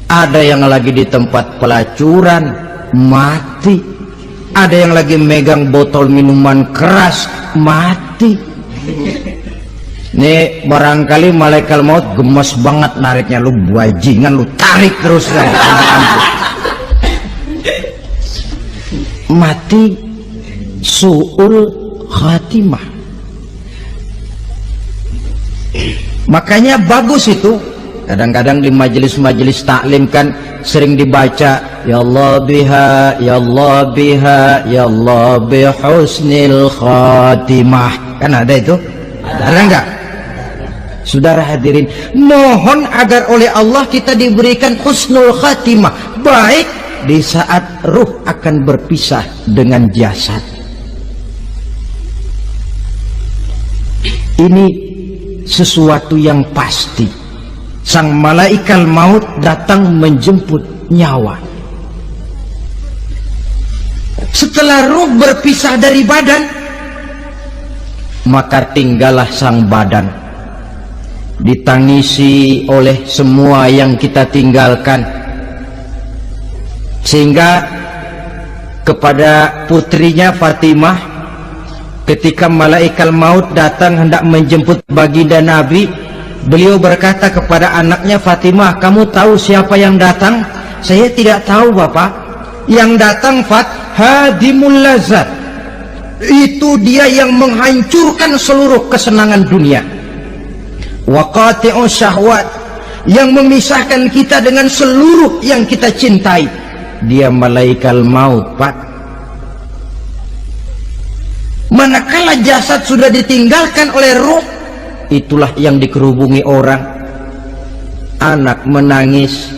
Speaker 1: Ada yang lagi di tempat pelacuran, mati. Ada yang lagi megang botol minuman keras, mati. Nih barangkali malaikat maut gemes banget nariknya, lu bajingan, lu tarik terus kan. Mati su'ul khatimah. Makanya bagus itu. Kadang-kadang di majelis-majelis taklim kan sering dibaca, ya Allah biha, ya Allah biha, ya Allah bihusnil khatimah. Kan ada itu? Ada enggak? Saudara hadirin, mohon agar oleh Allah kita diberikan husnul khatimah, baik di saat ruh akan berpisah dengan jasad. Ini sesuatu yang pasti. Sang malaikat maut datang menjemput nyawa. Setelah ruh berpisah dari badan, maka tinggallah sang badan, ditangisi oleh semua yang kita tinggalkan. Sehingga kepada putrinya Fatimah, ketika malaikat maut datang hendak menjemput baginda Nabi, beliau berkata kepada anaknya, Fatimah, kamu tahu siapa yang datang? Saya tidak tahu, Bapak. Yang datang hadimul lazat, itu dia yang menghancurkan seluruh kesenangan dunia. Waqati'us syahwat, yang memisahkan kita dengan seluruh yang kita cintai. Dia malaikat maut, Pak. Manakala jasad sudah ditinggalkan oleh ruh, itulah yang dikerubungi orang. Anak menangis,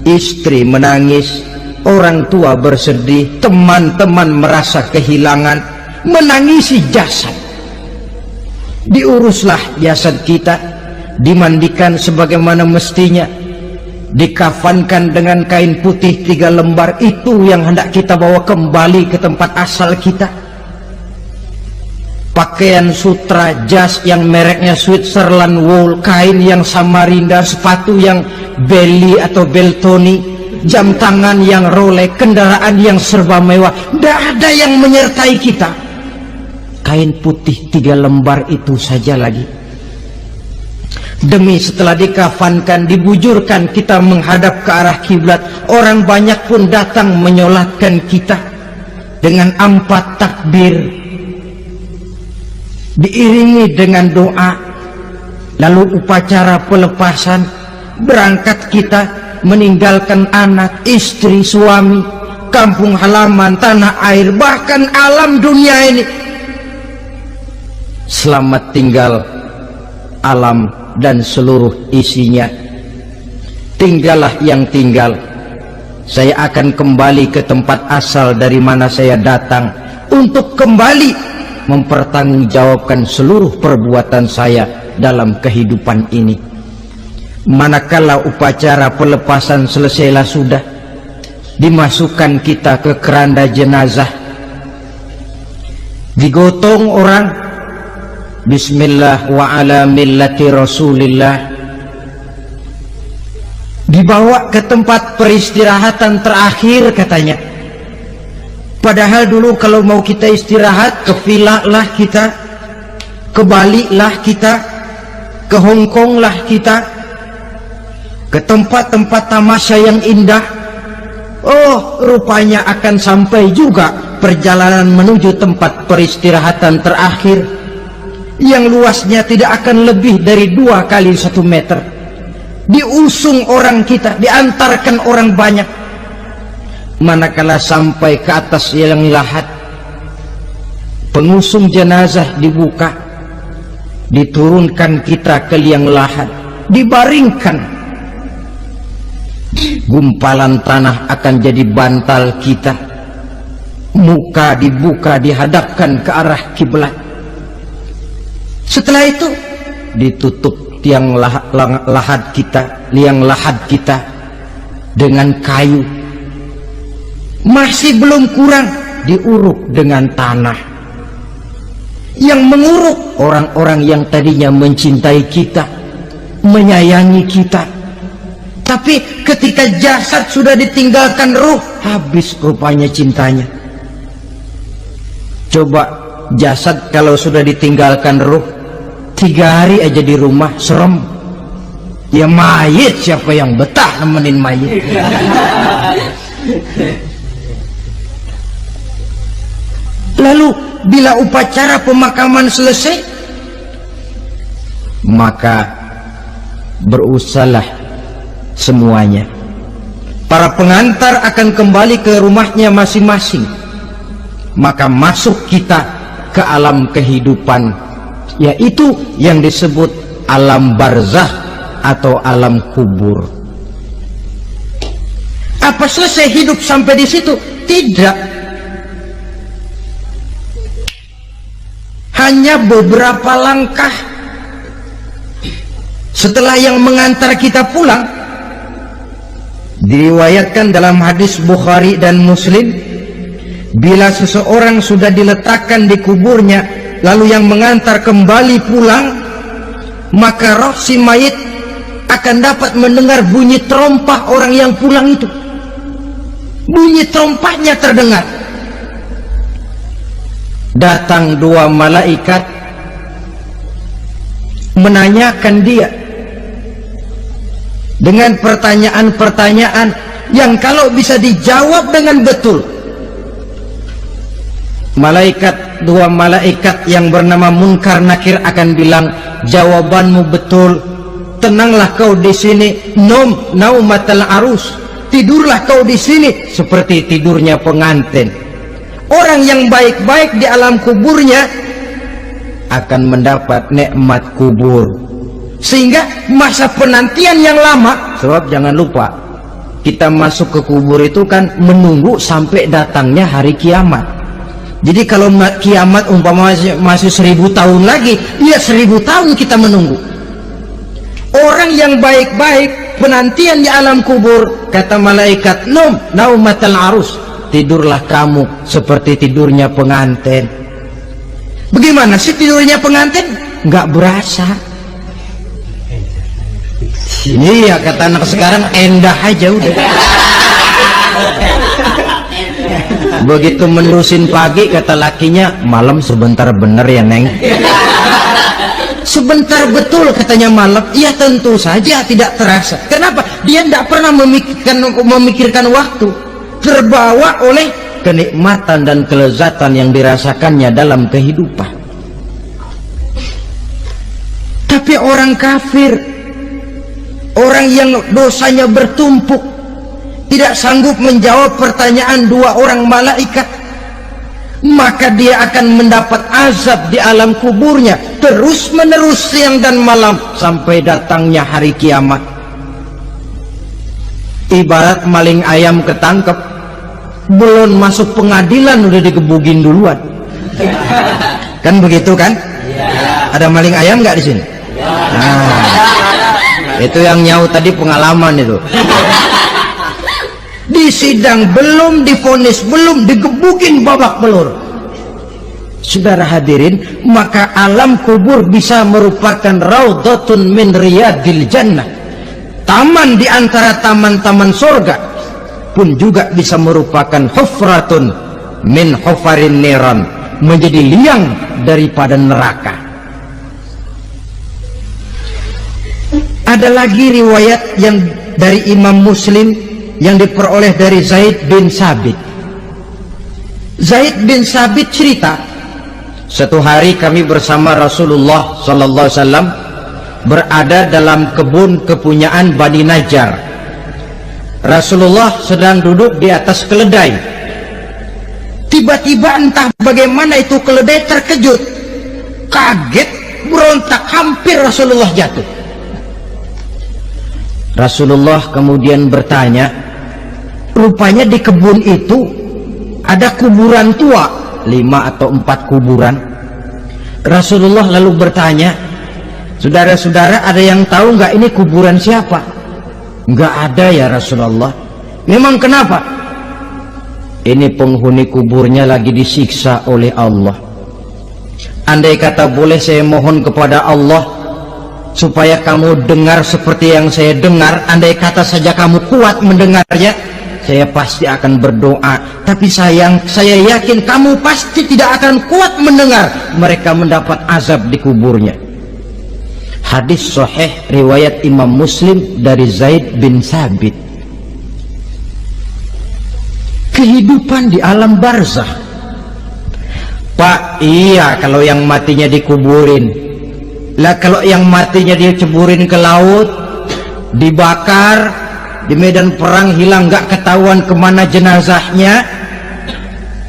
Speaker 1: istri menangis, orang tua bersedih, teman-teman merasa kehilangan, menangisi jasad. Diuruslah jasad kita, dimandikan sebagaimana mestinya, dikafankan dengan kain putih 3 lembar. Itu yang hendak kita bawa kembali ke tempat asal kita. Pakaian sutra, jas yang mereknya Switzerland wool, kain yang Samarinda, sepatu yang Belly atau Beltoni, jam tangan yang Rolex, kendaraan yang serba mewah. Tidak ada yang menyertai kita. Kain putih 3 lembar itu saja lagi. Demi setelah dikafankan, dibujurkan, kita menghadap ke arah kiblat. Orang banyak pun datang menyolatkan kita dengan 4 takbir, diiringi dengan doa. Lalu upacara pelepasan, berangkat kita meninggalkan anak, istri, suami, kampung halaman, tanah air, bahkan alam dunia ini. Selamat tinggal alam dan seluruh isinya. Tinggallah yang tinggal. Saya akan kembali ke tempat asal dari mana saya datang, untuk kembali mempertanggungjawabkan seluruh perbuatan saya dalam kehidupan ini. Manakala upacara pelepasan selesailah sudah, dimasukkan kita ke keranda jenazah, digotong orang, bismillah wa ala millati rasulillah, dibawa ke tempat peristirahatan terakhir katanya. Padahal dulu kalau mau kita istirahat, ke villa lah kita, ke Bali lah kita, ke Hong Kong lah kita, ke tempat-tempat tamasya yang indah. Oh, rupanya akan sampai juga perjalanan menuju tempat peristirahatan terakhir, yang luasnya tidak akan lebih dari 2 kali 1 meter. Diusung orang kita, diantarkan orang banyak. Manakala sampai ke atas yang lahat, pengusung jenazah dibuka, diturunkan kita ke liang lahat, dibaringkan. Gumpalan tanah akan jadi bantal kita. Muka dibuka, dihadapkan ke arah kiblat. Setelah itu ditutup liang lahat kita dengan kayu. Masih belum kurang, diuruk dengan tanah. Yang menguruk orang-orang yang tadinya mencintai kita, menyayangi kita. Tapi ketika jasad sudah ditinggalkan ruh, habis rupanya cintanya. Coba jasad kalau sudah ditinggalkan ruh, 3 hari aja di rumah, serem. Ya mayit, siapa yang betah nemenin mayit? Lalu bila upacara pemakaman selesai, maka berusahalah semuanya. Para pengantar akan kembali ke rumahnya masing-masing. Maka masuk kita ke alam kehidupan, yaitu yang disebut alam barzakh atau alam kubur. Apa selesai hidup sampai di situ? Tidak. Hanya beberapa langkah setelah yang mengantar kita pulang, diriwayatkan dalam hadis Bukhari dan Muslim, bila seseorang sudah diletakkan di kuburnya, lalu yang mengantar kembali pulang, maka roh si mayit akan dapat mendengar bunyi terompah orang yang pulang itu. Bunyi terompahnya terdengar. Datang 2 malaikat menanyakan dia dengan pertanyaan-pertanyaan yang kalau bisa dijawab dengan betul, 2 malaikat yang bernama Munkar Nakir akan bilang, jawabanmu betul, tenanglah kau di sini, naumatal arus, tidurlah kau di sini seperti tidurnya pengantin. Orang yang baik-baik di alam kuburnya akan mendapat nikmat kubur, sehingga masa penantian yang lama. Sebab jangan lupa, kita masuk ke kubur itu kan menunggu sampai datangnya hari kiamat. Jadi kalau kiamat umpama masih 1000 tahun lagi, ya 1000 tahun kita menunggu. Orang yang baik-baik penantian di alam kubur, kata malaikat, naumatal arus, tidurlah kamu seperti tidurnya pengantin. Bagaimana sih tidurnya pengantin? Nggak berasa. Iya, kata anak sekarang, endah aja udah. Begitu menerusin pagi, kata lakinya, malam sebentar bener ya Neng. Sebentar betul katanya malam. Ya tentu saja tidak terasa. Kenapa? Dia tidak pernah memikirkan waktu, terbawa oleh kenikmatan dan kelezatan yang dirasakannya dalam kehidupan. Tapi orang kafir, orang yang dosanya bertumpuk, tidak sanggup menjawab pertanyaan dua orang malaikat, maka dia akan mendapat azab di alam kuburnya terus menerus siang dan malam sampai datangnya hari kiamat. Ibarat maling ayam ketangkep, belum masuk pengadilan udah digebugin duluan. Kan begitu kan? Ada maling ayam nggak di sini? Nah, itu yang nyaut tadi pengalaman itu. Di sidang belum divonis, belum digebukin babak belur. Saudara hadirin, maka alam kubur bisa merupakan raudhatun min riyadil jannah, taman di antara taman-taman surga, pun juga bisa merupakan hufratun min hufarin niran, menjadi liang daripada neraka. Ada lagi riwayat yang dari Imam Muslim yang diperoleh dari Zaid bin Sabit. Zaid bin Sabit cerita, suatu hari kami bersama Rasulullah sallallahu alaihi wasallam berada dalam kebun kepunyaan Bani Najjar. Rasulullah sedang duduk di atas keledai. Tiba-tiba entah bagaimana itu keledai terkejut, kaget, berontak, hampir Rasulullah jatuh. Rasulullah kemudian bertanya, rupanya di kebun itu ada kuburan tua, 5 atau 4 kuburan. Rasulullah lalu bertanya, saudara-saudara ada yang tahu nggak ini kuburan siapa? Nggak ada ya Rasulullah. Memang kenapa? Ini penghuni kuburnya lagi disiksa oleh Allah. Andai kata boleh saya mohon kepada Allah supaya kamu dengar seperti yang saya dengar, andai kata saja kamu kuat mendengarnya, saya pasti akan berdoa. Tapi sayang, saya yakin kamu pasti tidak akan kuat mendengar mereka mendapat azab di kuburnya. Hadis sahih riwayat Imam Muslim dari Zaid bin Sabit. Kehidupan di alam barzakh, Pak, iya kalau yang matinya dikuburin. Lah kalau yang matinya dia ceburin ke laut, dibakar, di medan perang hilang, nggak ketahuan kemana jenazahnya.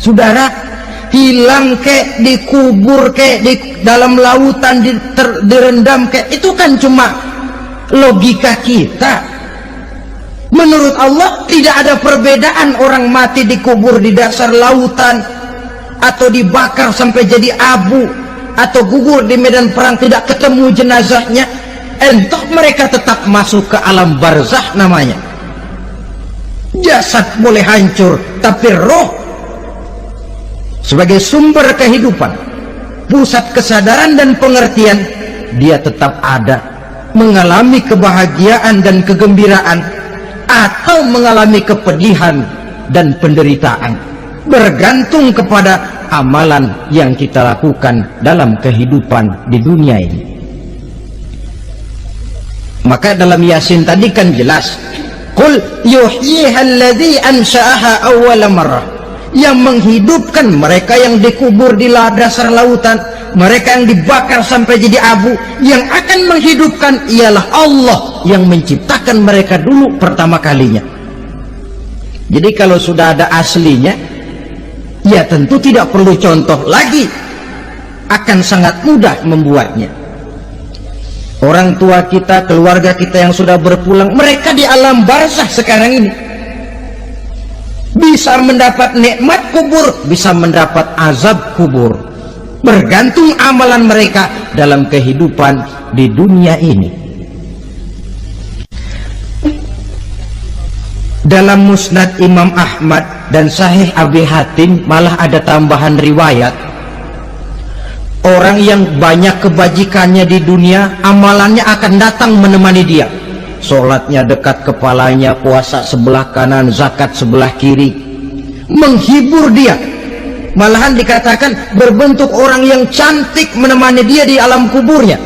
Speaker 1: Saudara, hilang kek, dikubur kek, di dalam lautan direndam kek, itu kan cuma logika kita. Menurut Allah tidak ada perbedaan orang mati dikubur di dasar lautan atau dibakar sampai jadi abu, atau gugur di medan perang tidak ketemu jenazahnya. Entah mereka tetap masuk ke alam barzakh namanya. Jasad boleh hancur, tapi roh sebagai sumber kehidupan, pusat kesadaran dan pengertian, dia tetap ada, mengalami kebahagiaan dan kegembiraan, atau mengalami kepedihan dan penderitaan, bergantung kepada amalan yang kita lakukan dalam kehidupan di dunia ini. Maka dalam Yasin tadi kan jelas, qul yuhyyihalladzi ansha'aha awwala marrah, yang menghidupkan mereka yang dikubur di dasar lautan, mereka yang dibakar sampai jadi abu, yang akan menghidupkan ialah Allah yang menciptakan mereka dulu pertama kalinya. Jadi kalau sudah ada aslinya, ya tentu tidak perlu contoh lagi, akan sangat mudah membuatnya. Orang tua kita, keluarga kita yang sudah berpulang, mereka di alam barzakh sekarang ini bisa mendapat nikmat kubur, bisa mendapat azab kubur, bergantung amalan mereka dalam kehidupan di dunia ini. Dalam Musnad Imam Ahmad dan Sahih Abi Hatim malah ada tambahan riwayat, orang yang banyak kebajikannya di dunia, amalannya akan datang menemani dia. Sholatnya dekat kepalanya, puasa sebelah kanan, zakat sebelah kiri, menghibur dia. Malahan dikatakan berbentuk orang yang cantik menemani dia di alam kuburnya.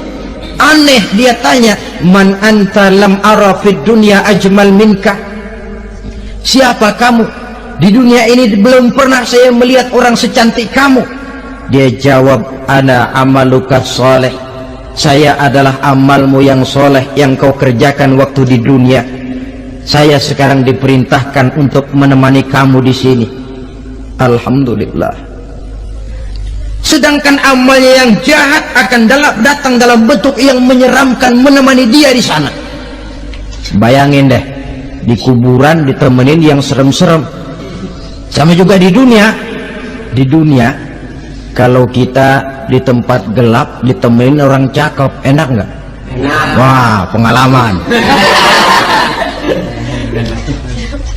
Speaker 1: Aneh, dia tanya, man anta lam ara fid dunya ajmal minka. Siapa kamu? Di dunia ini belum pernah saya melihat orang secantik kamu. Dia jawab, ana amaluka soleh. Saya adalah amalmu yang soleh yang kau kerjakan waktu di dunia. Saya sekarang diperintahkan untuk menemani kamu di sini. Alhamdulillah. Sedangkan amalnya yang jahat akan datang dalam bentuk yang menyeramkan menemani dia di sana. Bayangin deh, di kuburan ditemenin yang serem-serem. Sama juga di dunia. Di dunia, kalau kita di tempat gelap ditemenin orang cakep, enak nggak? Wah, pengalaman.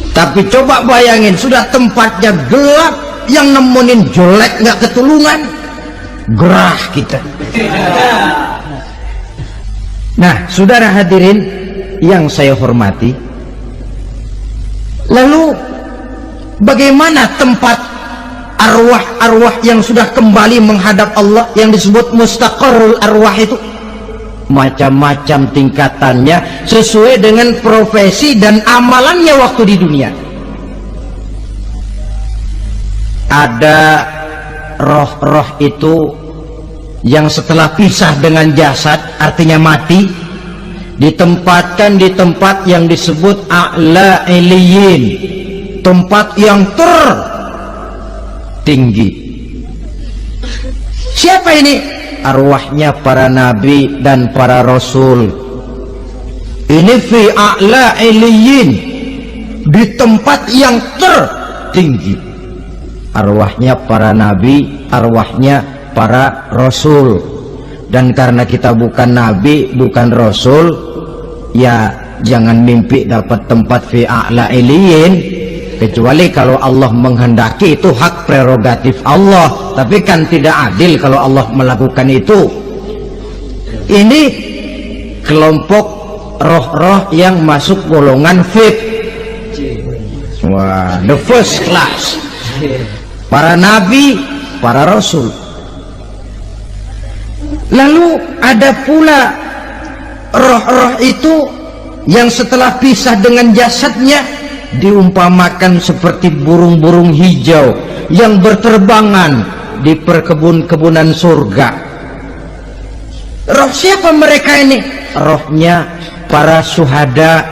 Speaker 1: Tapi coba bayangin, sudah tempatnya gelap, yang nemenin jelek nggak ketulungan, gerah kita. Nah, saudara hadirin yang saya hormati, lalu bagaimana tempat arwah-arwah yang sudah kembali menghadap Allah yang disebut mustaqarrul arwah itu? Macam-macam tingkatannya sesuai dengan profesi dan amalannya waktu di dunia. Ada roh-roh itu yang setelah pisah dengan jasad, artinya mati, ditempatkan di tempat yang disebut a'la iliyin, tempat yang tertinggi. Siapa ini? Arwahnya para nabi dan para rasul. Ini fi a'la iliyin, di tempat yang tertinggi. Arwahnya para nabi, arwahnya para rasul. Dan karena kita bukan nabi, bukan rasul, ya jangan mimpi dapat tempat fi a'la iliyin, kecuali kalau Allah menghendaki. Itu hak prerogatif Allah, tapi kan tidak adil kalau Allah melakukan itu. Ini kelompok roh-roh yang masuk golongan VIP. Wah, the first class. Para nabi, para rasul. Lalu ada pula roh-roh itu yang setelah pisah dengan jasadnya diumpamakan seperti burung-burung hijau yang berterbangan di perkebun-kebunan surga. Roh siapa mereka ini? Rohnya para syuhada,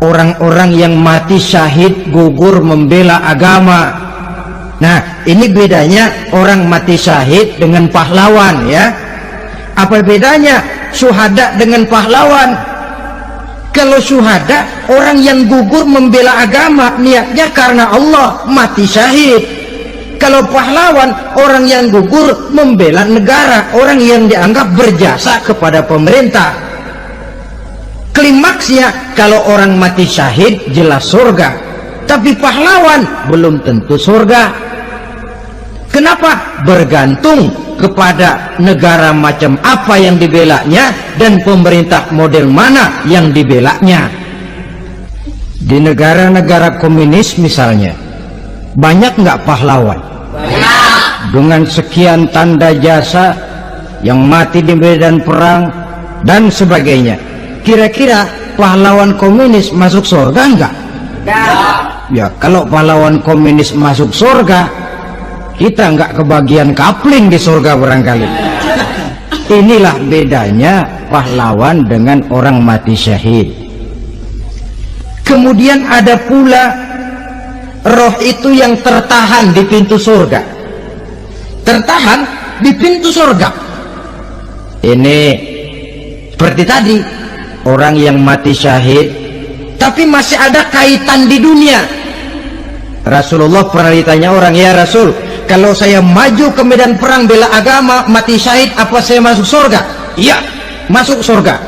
Speaker 1: orang-orang yang mati syahid gugur membela agama. Nah, ini bedanya orang mati syahid dengan pahlawan, ya. Apa bedanya syuhada dengan pahlawan? Kalau syuhada, orang yang gugur membela agama, niatnya karena Allah, mati syahid. Kalau pahlawan, orang yang gugur membela negara, orang yang dianggap berjasa kepada pemerintah. Klimaksnya, kalau orang mati syahid jelas surga, tapi pahlawan belum tentu surga. Kenapa? Bergantung kepada negara macam apa yang dibelanya dan pemerintah model mana yang dibelanya. Di negara-negara komunis misalnya, banyak nggak pahlawan? Banyak. Dengan sekian tanda jasa yang mati di medan perang dan sebagainya. Kira-kira pahlawan komunis masuk surga enggak? Enggak. Ya, kalau pahlawan komunis masuk surga, kita nggak kebagian kapling di surga barangkali. Inilah bedanya pahlawan dengan orang mati syahid. Kemudian ada pula roh itu yang tertahan di pintu surga. Tertahan di pintu surga. Ini seperti tadi, orang yang mati syahid tapi masih ada kaitan di dunia. Rasulullah pernah ditanya orang, ya Rasul, kalau saya maju ke medan perang bela agama, mati syahid, apa saya masuk surga? Iya, masuk surga.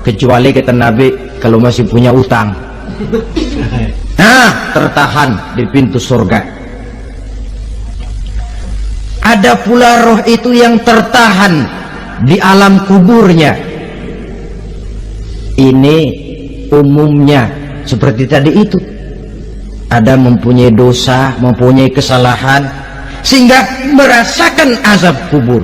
Speaker 1: Kecuali kata Nabi, kalau masih punya utang. Nah, tertahan di pintu surga. Ada pula roh itu yang tertahan di alam kuburnya. Ini umumnya seperti tadi itu. Ada mempunyai dosa, mempunyai kesalahan, sehingga merasakan azab kubur.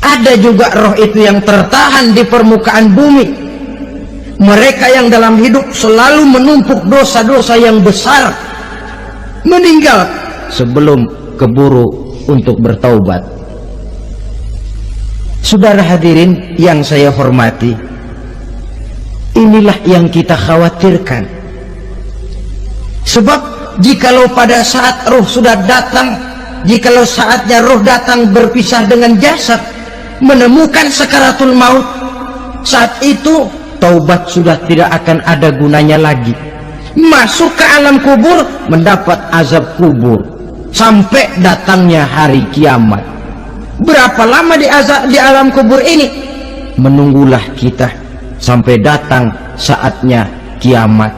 Speaker 1: Ada juga roh itu yang tertahan di permukaan bumi. Mereka yang dalam hidup selalu menumpuk dosa-dosa yang besar, meninggal sebelum keburu untuk bertaubat. Saudara hadirin yang saya hormati, inilah yang kita khawatirkan. Sebab jikalau pada saat roh sudah datang, jikalau saatnya roh datang berpisah dengan jasad, menemukan sakaratul maut, saat itu taubat sudah tidak akan ada gunanya lagi. Masuk ke alam kubur, mendapat azab kubur sampai datangnya hari kiamat. Berapa lama di alam kubur ini? Menunggulah kita sampai datang saatnya kiamat.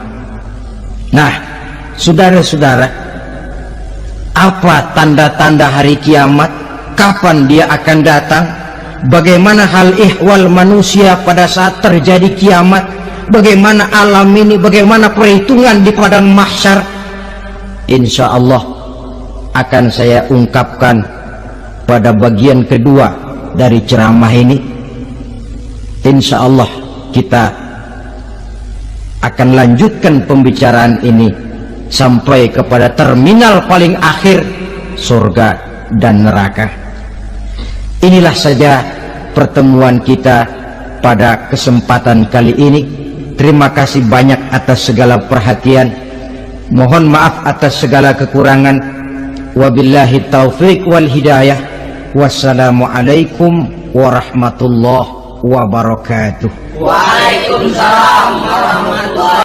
Speaker 1: Nah, saudara-saudara, apa tanda-tanda hari kiamat? Kapan dia akan datang? Bagaimana hal ihwal manusia pada saat terjadi kiamat? Bagaimana alam ini? Bagaimana perhitungan di padang mahsyar? Insya Allah akan saya ungkapkan pada bagian kedua dari ceramah ini. Insya Allah kita akan lanjutkan pembicaraan ini sampai kepada terminal paling akhir, surga dan neraka. Inilah saja pertemuan kita pada kesempatan kali ini. Terima kasih banyak atas segala perhatian. Mohon maaf atas segala kekurangan. Wabillahi taufiq wal hidayah. Wassalamualaikum warahmatullahi wabarakatuh.
Speaker 2: Waalaikumsalam warahmatullahi